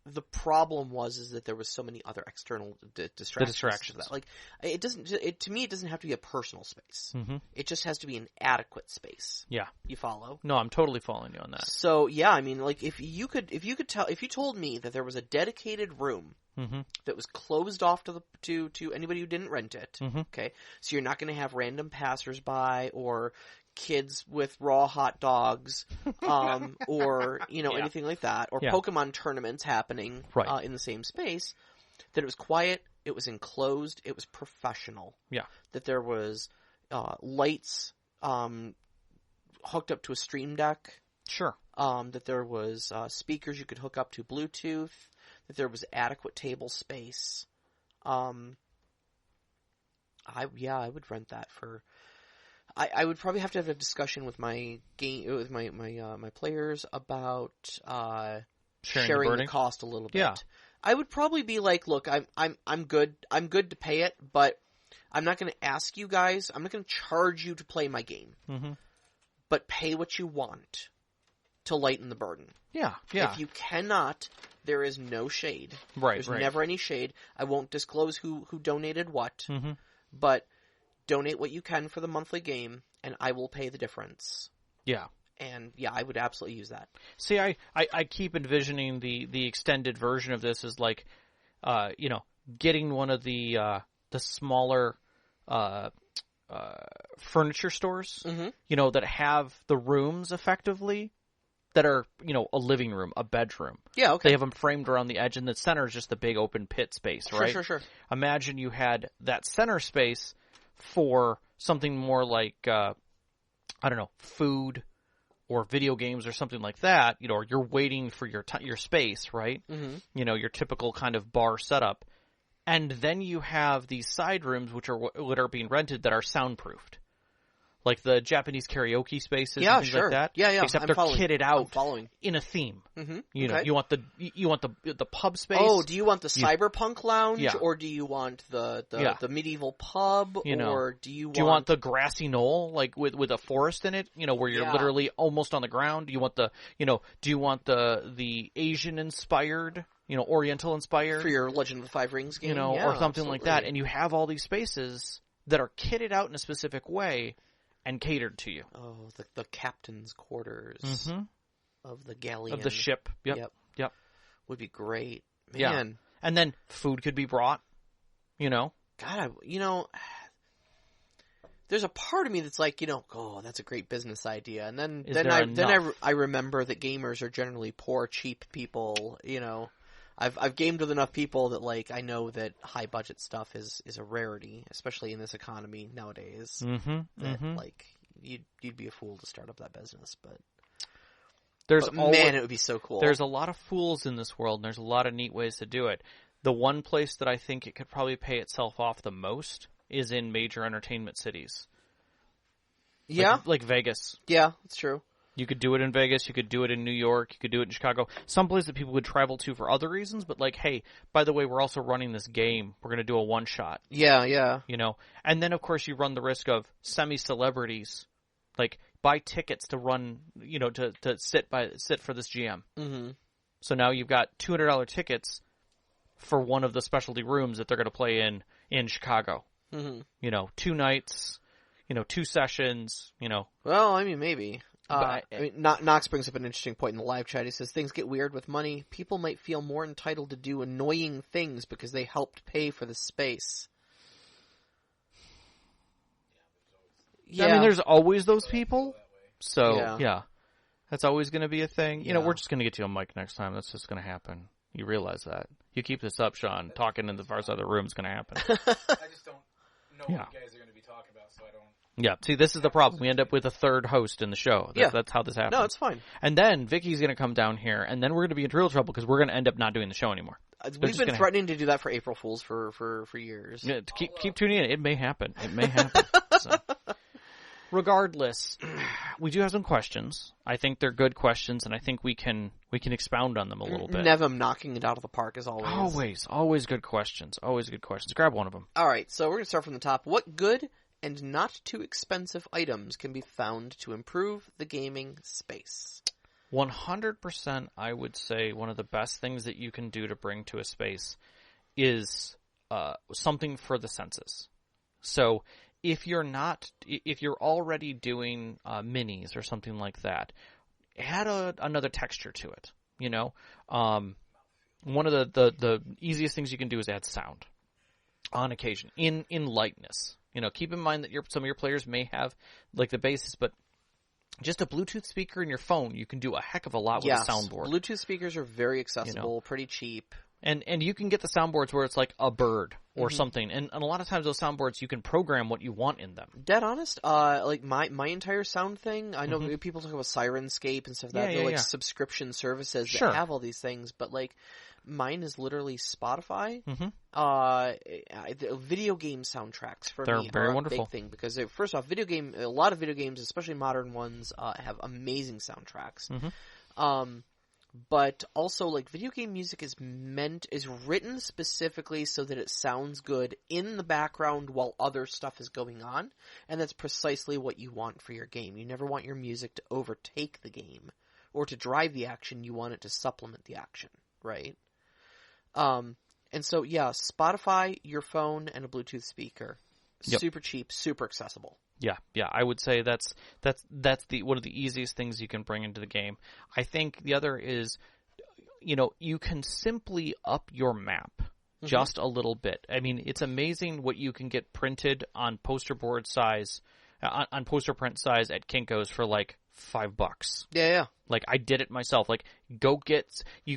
The problem is that there was so many other external distractions. To that. Like, it doesn't. To me, it doesn't have to be a personal space. It just has to be an adequate space. Yeah, you follow? No, I'm totally following you on that. So yeah, I mean, like if you told me that there was a dedicated room that was closed off to anybody who didn't rent it. Okay, so you're not going to have random passersby or kids with raw hot dogs, or anything like that, or Pokemon tournaments happening in the same space. That it was quiet, it was enclosed, it was professional. Yeah, that there was lights hooked up to a stream deck. Sure. That there was speakers you could hook up to Bluetooth. That there was adequate table space. I would rent that for. I would probably have to have a discussion with my my players about sharing the cost a little bit. Yeah. I would probably be like, look, I'm good to pay it, but I'm not going to ask you guys. I'm not going to charge you to play my game. But pay what you want to lighten the burden. Yeah. If you cannot, there is no shade. There's never any shade. I won't disclose who donated what, but donate what you can for the monthly game, and I will pay the difference. Yeah. And, yeah, I would absolutely use that. See, I keep envisioning the extended version of this as like, getting one of the smaller furniture stores, that have the rooms effectively that are, a living room, a bedroom. Yeah, okay. They have them framed around the edge, and the center is just the big open pit space, right? Sure. Imagine you had that center space for something more like, food or video games or something like that, or you're waiting for your space, right? Your typical kind of bar setup. And then you have these side rooms which are being rented that are soundproofed. Like the Japanese karaoke spaces and things like that. Yeah. Except they're kitted out in a theme. You want the pub space. Oh, do you want the cyberpunk lounge, or do you want the medieval pub, or do you want the grassy knoll, like with a forest in it, where you're literally almost on the ground? Do you want the Asian inspired, Oriental inspired for your Legend of the Five Rings game, or something like that? And you have all these spaces that are kitted out in a specific way and catered to you. Oh, the captain's quarters of the galleon. Of the ship. Yep. Would be great. Man. Yeah. And then food could be brought, God, there's a part of me that's like, that's a great business idea. And then I remember that gamers are generally poor, cheap people, I've gamed with enough people that, like, I know that high budget stuff is a rarity, especially in this economy nowadays. Like, you'd be a fool to start up that business, but man, it would be so cool. There's a lot of fools in this world, and there's a lot of neat ways to do it. The one place that I think it could probably pay itself off the most is in major entertainment cities. Yeah, like Vegas. Yeah, that's true. You could do it in Vegas, you could do it in New York, you could do it in Chicago. Some place that people would travel to for other reasons, but like, hey, by the way, we're also running this game. We're going to do a one-shot. Yeah. And then, of course, you run the risk of semi-celebrities, like, buy tickets to run, to sit for this GM. So now you've got $200 tickets for one of the specialty rooms that they're going to play in Chicago. 2 nights, 2 sessions, Well, I mean, maybe. Knox brings up an interesting point in the live chat. He says, things get weird with money. People might feel more entitled to do annoying things because they helped pay for the space. Yeah. I mean, there's always those people. So, yeah. That's always going to be a thing. We're just going to get you a mic next time. That's just going to happen. You realize that. You keep this up, Sean. Talking in the far side of the room is going to happen. I just don't know what you guys are going to be talking about, so I don't... Yeah, see, this is the problem. We end up with a third host in the show. That's how this happens. No, it's fine. And then Vicky's going to come down here, and then we're going to be in real trouble because we're going to end up not doing the show anymore. We've been threatening to do that for April Fools for years. Yeah, keep tuning in. It may happen. So. Regardless, we do have some questions. I think they're good questions, and I think we can expound on them a little bit. Nevim knocking it out of the park as always. Always good questions. Always good questions. Grab one of them. All right, so we're going to start from the top. What good and not too expensive items can be found to improve the gaming space? 100%, I would say one of the best things that you can do to bring to a space is something for the senses. So if you're already doing minis or something like that, add another texture to it. You know, one of the easiest things you can do is add sound on occasion in lightness. You know, keep in mind that some of your players may have like the bases, but just a Bluetooth speaker in your phone, you can do a heck of a lot with a soundboard. Bluetooth speakers are very accessible, pretty cheap. And you can get the soundboards where it's like a bird or something. And a lot of times those soundboards, you can program what you want in them. Dead honest, like my entire sound thing, I know people talk about Sirenscape and stuff like that. They're like subscription services that have all these things, but like mine is literally Spotify. Video game soundtracks for me very are wonderful. a big thing because first off, a lot of video games, especially modern ones, have amazing soundtracks. But also, like, video game music is written specifically so that it sounds good in the background while other stuff is going on, and that's precisely what you want for your game. You never want your music to overtake the game or to drive the action. You want it to supplement the action, right? And so, yeah, Spotify, your phone, and a Bluetooth speaker. Super cheap, super accessible. Yeah, I would say that's one of the easiest things you can bring into the game. I think the other is, you know, you can simply up your map just a little bit. I mean, it's amazing what you can get printed on poster board size, on poster print size at Kinko's for like $5. Yeah. Like I did it myself. Like you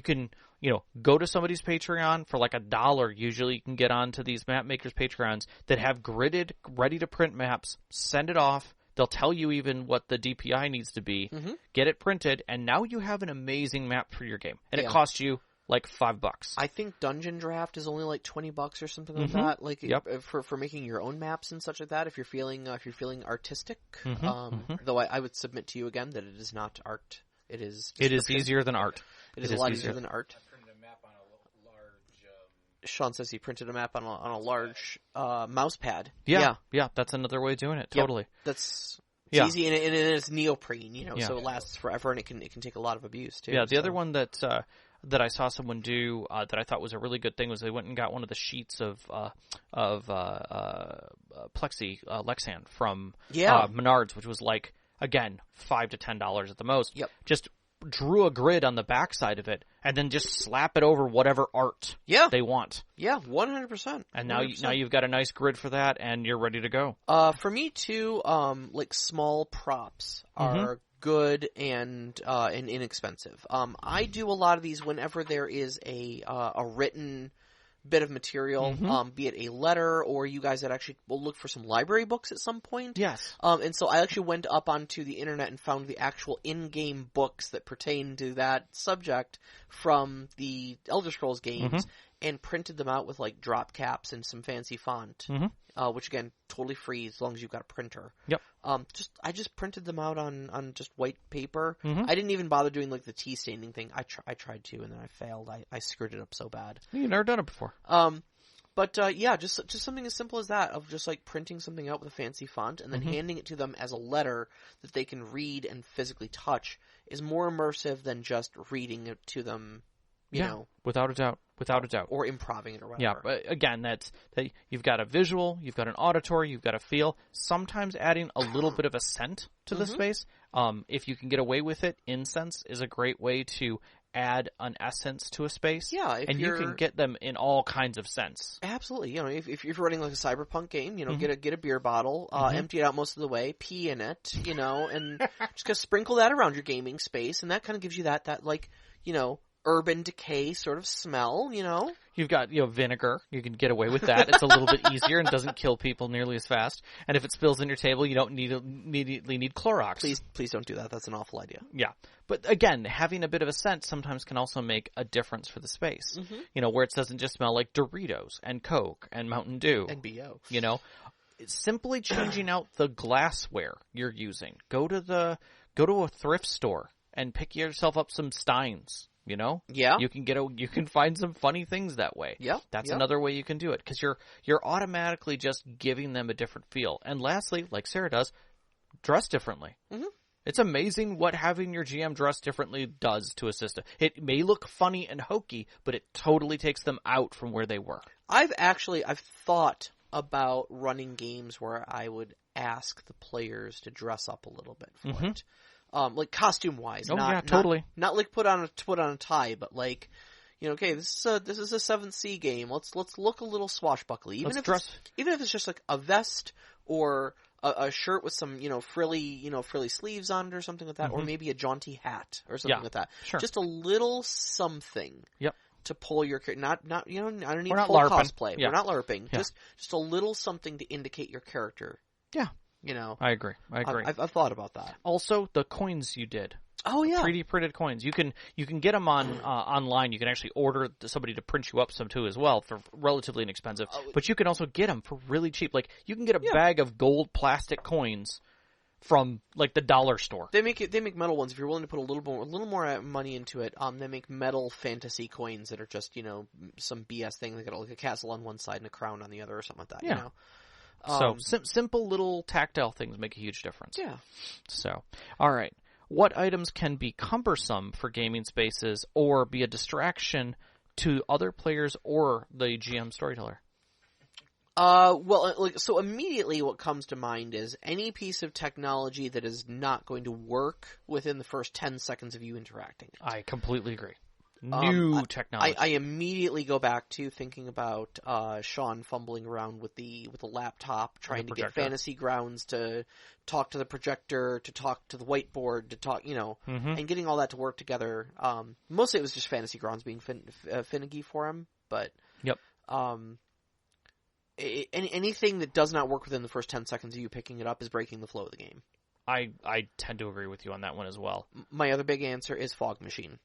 can, you know, go to somebody's Patreon for like $1. Usually you can get onto these map makers Patreons that have gridded, ready to print maps, send it off. They'll tell you even what the DPI needs to be, get it printed, and now you have an amazing map for your game. And it costs you like $5. I think Dungeon Draft is only like $20 or something like that. Like for making your own maps and such like that. If you're feeling artistic, though I would submit to you again that it is not art. It is easier than art. It is a lot easier than art. I printed a map on a large... Sean says he printed a map on a large mouse pad. Yeah, that's another way of doing it. Totally. That's easy, and it's neoprene, you know, so it lasts forever, and it can take a lot of abuse too. Yeah, the other one that I saw someone do that I thought was a really good thing was they went and got one of the sheets of plexi Lexan from Menards, which was like, again, $5 to $10 at the most. Yep. Just drew a grid on the backside of it and then just slap it over whatever art they want. Yeah, 100%. And now you've got a nice grid for that and you're ready to go. For me too, like small props are good and inexpensive. I do a lot of these whenever there is a written bit of material, be it a letter or you guys that actually will look for some library books at some point. Yes. And so I actually went up onto the internet and found the actual in-game books that pertain to that subject from the Elder Scrolls games and printed them out with like drop caps and some fancy font, which again, totally free as long as you've got a printer. Yep. I just printed them out on just white paper. I didn't even bother doing like the tea staining thing. I tried to, and then I failed. I screwed it up so bad. You've never done it before. But yeah, just something as simple as that, of just like printing something out with a fancy font and then handing it to them as a letter that they can read and physically touch is more immersive than just reading it to them, you know. Without a doubt. Or improving it or whatever. Yeah, but again, that you've got a visual, you've got an auditory, you've got a feel. Sometimes adding a little bit of a scent to the space, if you can get away with it, incense is a great way to add an essence to a space. Yeah, and you can get them in all kinds of scents. Absolutely. You know, if you're running like a cyberpunk game, you know, get a beer bottle, empty it out most of the way, pee in it, you know, and just kind of sprinkle that around your gaming space, and that kind of gives you that like, you know, urban decay sort of smell, you know. You've got, you know, vinegar. You can get away with that. It's a little bit easier and doesn't kill people nearly as fast. And if it spills on your table, you don't immediately need Clorox. Please don't do that. That's an awful idea. Yeah. But again, having a bit of a scent sometimes can also make a difference for the space. You know, where it doesn't just smell like Doritos and Coke and Mountain Dew. And B.O. You know, simply changing out the glassware you're using. Go to a thrift store and pick yourself up some steins. You know, you can find some funny things that way. Yeah, that's another way you can do it, because you're automatically just giving them a different feel. And lastly, like Sarah does, dress differently. Mm-hmm. It's amazing what having your GM dress differently does to a system. It may look funny and hokey, but it totally takes them out from where they were. I've thought about running games where I would ask the players to dress up a little bit for it. Like costume wise. Totally. Not like put on a tie, but like, okay, this is a 7th Sea game. Let's look a little swashbuckly. Even if it's just like a vest or a shirt with some, frilly sleeves on it or something like that, or maybe a jaunty hat or something like that. Sure. Just a little something. Yep. To pull your not I don't need full cosplay. Yeah. We're not LARPing. Yeah. Just a little something to indicate your character. Yeah. I agree. I've thought about that. Also, the coins you did. Oh yeah, 3D printed coins. You can get them on online. You can actually order somebody to print you up some too as well for relatively inexpensive. But you can also get them for really cheap. Like you can get a bag of gold plastic coins from like the dollar store. They make metal ones if you're willing to put a little more money into it. They make metal fantasy coins that are just some BS thing. They got like a castle on one side and a crown on the other or something like that. Yeah. Simple little tactile things make a huge difference. Yeah. So, all right. What items can be cumbersome for gaming spaces or be a distraction to other players or the GM storyteller? So immediately what comes to mind is any piece of technology that is not going to work within the first 10 seconds of you interacting. I completely agree. New technology. I immediately go back to thinking about Sean fumbling around with the laptop, trying to get Fantasy Grounds to talk to the projector, to talk to the whiteboard, to talk, and getting all that to work together. Mostly it was just Fantasy Grounds being finicky for him, but anything that does not work within the first 10 seconds of you picking it up is breaking the flow of the game. I tend to agree with you on that one as well. My other big answer is Fog Machine.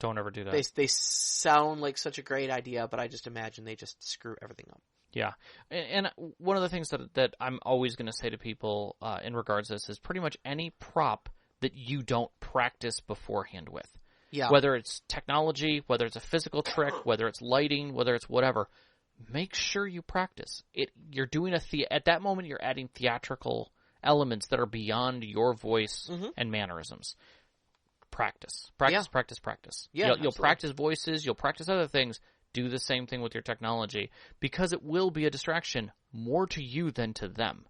Don't ever do that. They sound like such a great idea, but I just imagine they just screw everything up. Yeah. And one of the things that I'm always going to say to people in regards to this is pretty much any prop that you don't practice beforehand with. Yeah. Whether it's technology, whether it's a physical trick, whether it's lighting, whether it's whatever, make sure you practice. You're doing at that moment you're adding theatrical elements that are beyond your voice and mannerisms. Practice. Yeah, you'll practice voices. You'll practice other things. Do the same thing with your technology because it will be a distraction more to you than to them.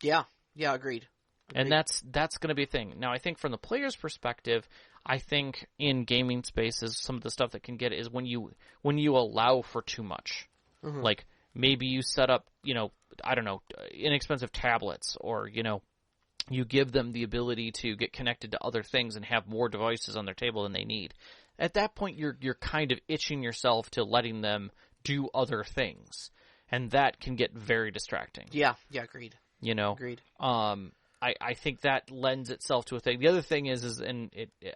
Yeah, agreed. And that's going to be a thing. Now, I think from the player's perspective, I think in gaming spaces, some of the stuff that can get is when you allow for too much. Mm-hmm. Like maybe you set up, I don't know, inexpensive tablets or, you give them the ability to get connected to other things and have more devices on their table than they need. At that point, you're kind of itching yourself to letting them do other things, and that can get very distracting. Yeah, agreed. Agreed. I think that lends itself to a thing. The other thing is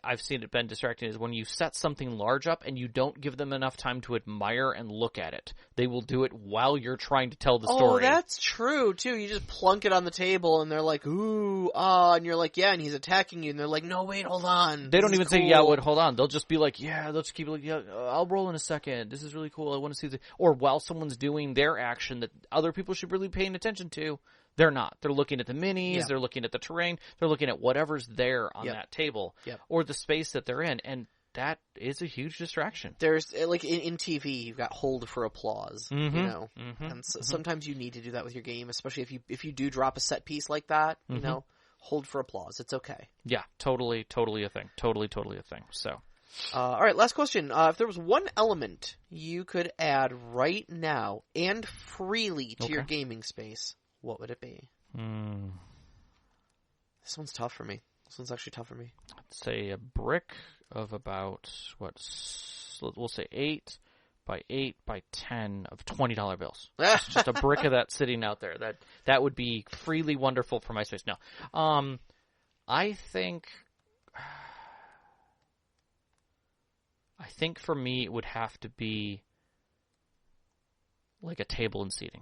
I've seen it been distracting, is when you set something large up and you don't give them enough time to admire and look at it. They will do it while you're trying to tell the story. Oh, that's true, too. You just plunk it on the table and they're like, ooh, and you're like, yeah, and he's attacking you, and they're like, no, wait, hold on. They don't even say, yeah, wait, hold on. They'll just be like, yeah, they'll just keep like, yeah, I'll roll in a second. This is really cool. I want to see this. Or while someone's doing their action that other people should really be paying attention to, they're not. They're looking at the minis, they're looking at the terrain, they're looking at whatever's there on that table or the space that they're in, and that is a huge distraction. There's, like, in TV, you've got hold for applause, and sometimes you need to do that with your game, especially if you do drop a set piece like that, hold for applause. It's okay. Yeah, totally a thing. Totally a thing. So. All right, last question. If there was one element you could add right now and freely to your gaming space, what would it be? This one's tough for me. This one's actually tough for me. I'd say a brick of about, we'll say 8 by 8 by 10 of $20 bills. Just a brick of that sitting out there. That would be freely wonderful for my space. No. I think for me it would have to be like a table and seating.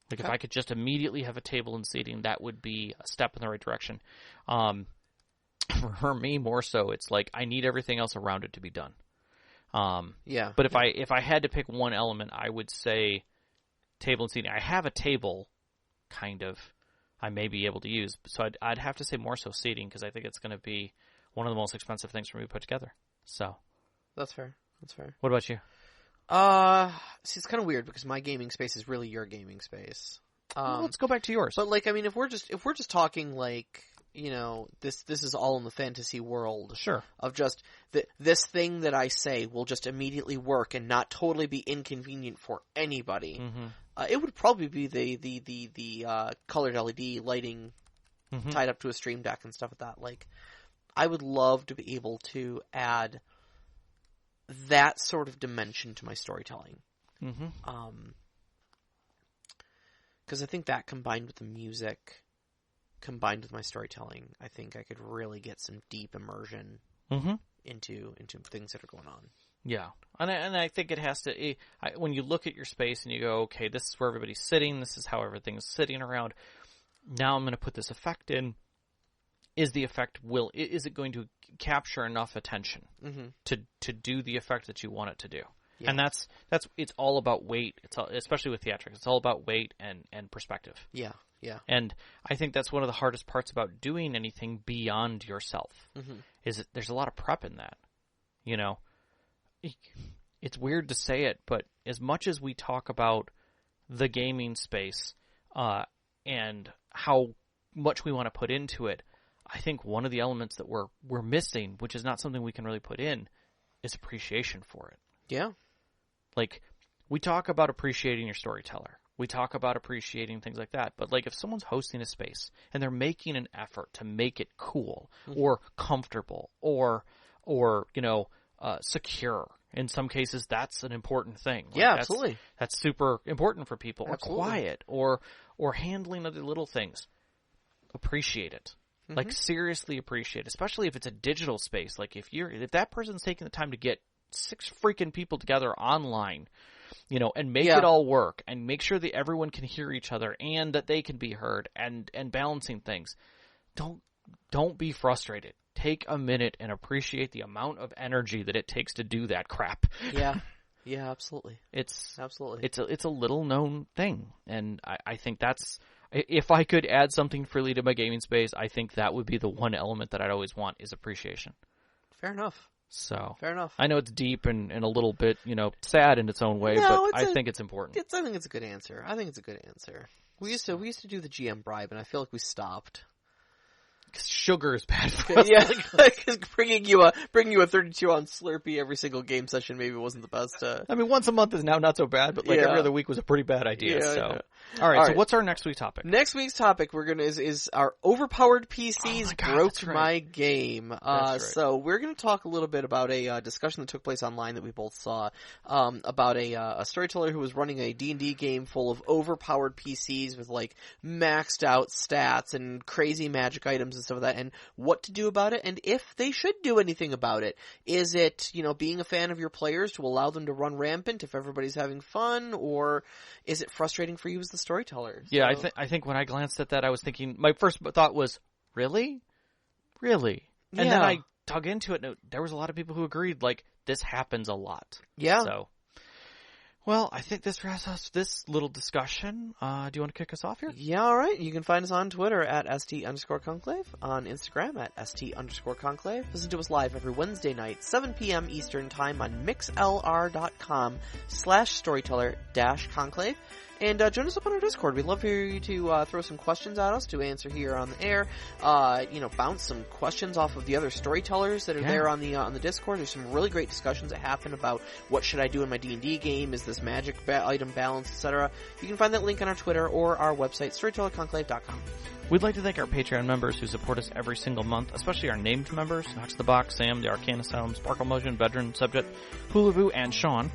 Like, if I could just immediately have a table and seating, that would be a step in the right direction. For me, more so, it's like I need everything else around it to be done. But if I had to pick one element, I would say table and seating. I have a table, kind of, I may be able to use. So I'd have to say more so seating, because I think it's going to be one of the most expensive things for me to put together. So that's fair. That's fair. What about you? See, it's kind of weird because my gaming space is really your gaming space. Well, let's go back to yours. But like, I mean, if we're just talking like, you know, this is all in the fantasy world. Sure. Of just this thing that I say will just immediately work and not totally be inconvenient for anybody. Mm-hmm. It would probably be the colored LED lighting tied up to a stream deck and stuff like that. Like, I would love to be able to add that sort of dimension to my storytelling. Because I think that combined with the music, combined with my storytelling, I think I could really get some deep immersion into things that are going on. Yeah, and I think it has to. When you look at your space and you go, okay, this is where everybody's sitting. This is how everything's sitting around. Now I'm going to put this effect in. Is the effect is it going to capture enough attention to do the effect that you want it to do? Yeah. And that's it's all about weight. Especially with theatrics, it's all about weight and perspective. Yeah. Yeah. And I think that's one of the hardest parts about doing anything beyond yourself. Is that there's a lot of prep in that. You know, it's weird to say it, but as much as we talk about the gaming space and how much we want to put into it, I think one of the elements that we're missing, which is not something we can really put in, is appreciation for it. Yeah. Like, we talk about appreciating your storyteller. We talk about appreciating things like that. But, like, if someone's hosting a space and they're making an effort to make it cool or comfortable or you know, secure, in some cases that's an important thing. Like, yeah, absolutely. That's super important for people. Absolutely. Or quiet or handling other little things. Appreciate it. Like, seriously appreciate it, especially if it's a digital space. Like, if that person's taking the time to get 6 freaking people together online, you know, and make it all work and make sure that everyone can hear each other and that they can be heard and balancing things, don't be frustrated. Take a minute and appreciate the amount of energy that it takes to do that crap. Yeah. Yeah, absolutely. It's a little known thing, and I think that's. If I could add something freely to my gaming space, I think that would be the one element that I'd always want is appreciation. Fair enough. So fair enough. I know it's deep and a little bit, you know, sad in its own way, but I think it's important. I think it's a good answer. We used to do the GM bribe, and I feel like we stopped. Because sugar is bad for us. Yeah, because bringing you a 32-ounce Slurpee every single game session maybe wasn't the best. I mean, once a month is now not so bad, but like every other week was a pretty bad idea. Yeah, so, yeah. All right. So what's our next week's topic? Next week's topic is our overpowered PCs broke my game. So we're going to talk a little bit about a discussion that took place online that we both saw about a storyteller who was running a D&D game full of overpowered PCs with like maxed out stats and crazy magic items and stuff like that, and what to do about it, and if they should do anything about it. Is it, you know, being a fan of your players to allow them to run rampant if everybody's having fun, or is it frustrating for you as the storyteller? Yeah, I think when I glanced at that, I was thinking, my first thought was, really? And then I dug into it, and there was a lot of people who agreed, like, this happens a lot. Yeah. So, well, I think this wraps us this little discussion. Do you want to kick us off here? Yeah, all right. You can find us on Twitter at @ST_Conclave, on Instagram at ST_Conclave. Listen to us live every Wednesday night, 7 p.m. Eastern Time on mixlr.com/storyteller-conclave. And join us up on our Discord. We'd love for you to throw some questions at us to answer here on the air. Bounce some questions off of the other storytellers that are there on the Discord. There's some really great discussions that happen about what should I do in my D&D game, is this magic item balance, etc. You can find that link on our Twitter or our website, storytellerconclave.com. We'd like to thank our Patreon members who support us every single month, especially our named members, Knox the Box, Sam, the Arcana Sound, Sparkle Motion, Veteran, Subject, Hula Boo, and Sean.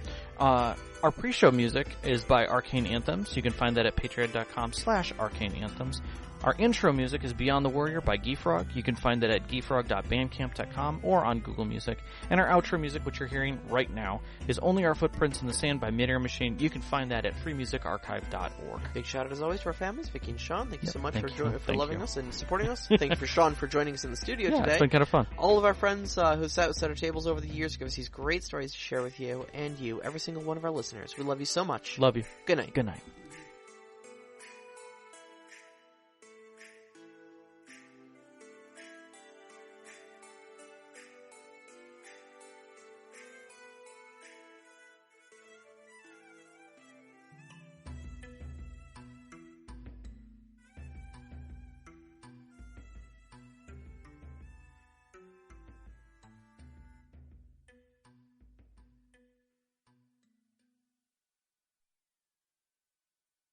Our pre-show music is by Arcane Anthems. You can find that at patreon.com/arcaneanthems. Our intro music is Beyond the Warrior by Geefrog. You can find that at geefrog.bandcamp.com or on Google Music. And our outro music, which you're hearing right now, is Only Our Footprints in the Sand by Midair Machine. You can find that at freemusicarchive.org. Big shout out as always to our families, Vicky and Sean. Thank you so much for loving us and supporting us. Thank you for Sean for joining us in the studio today. It's been kind of fun. All of our friends who sat with our tables over the years give us these great stories to share with you and you, every single one of our listeners. We love you so much. Love you. Good night. Good night.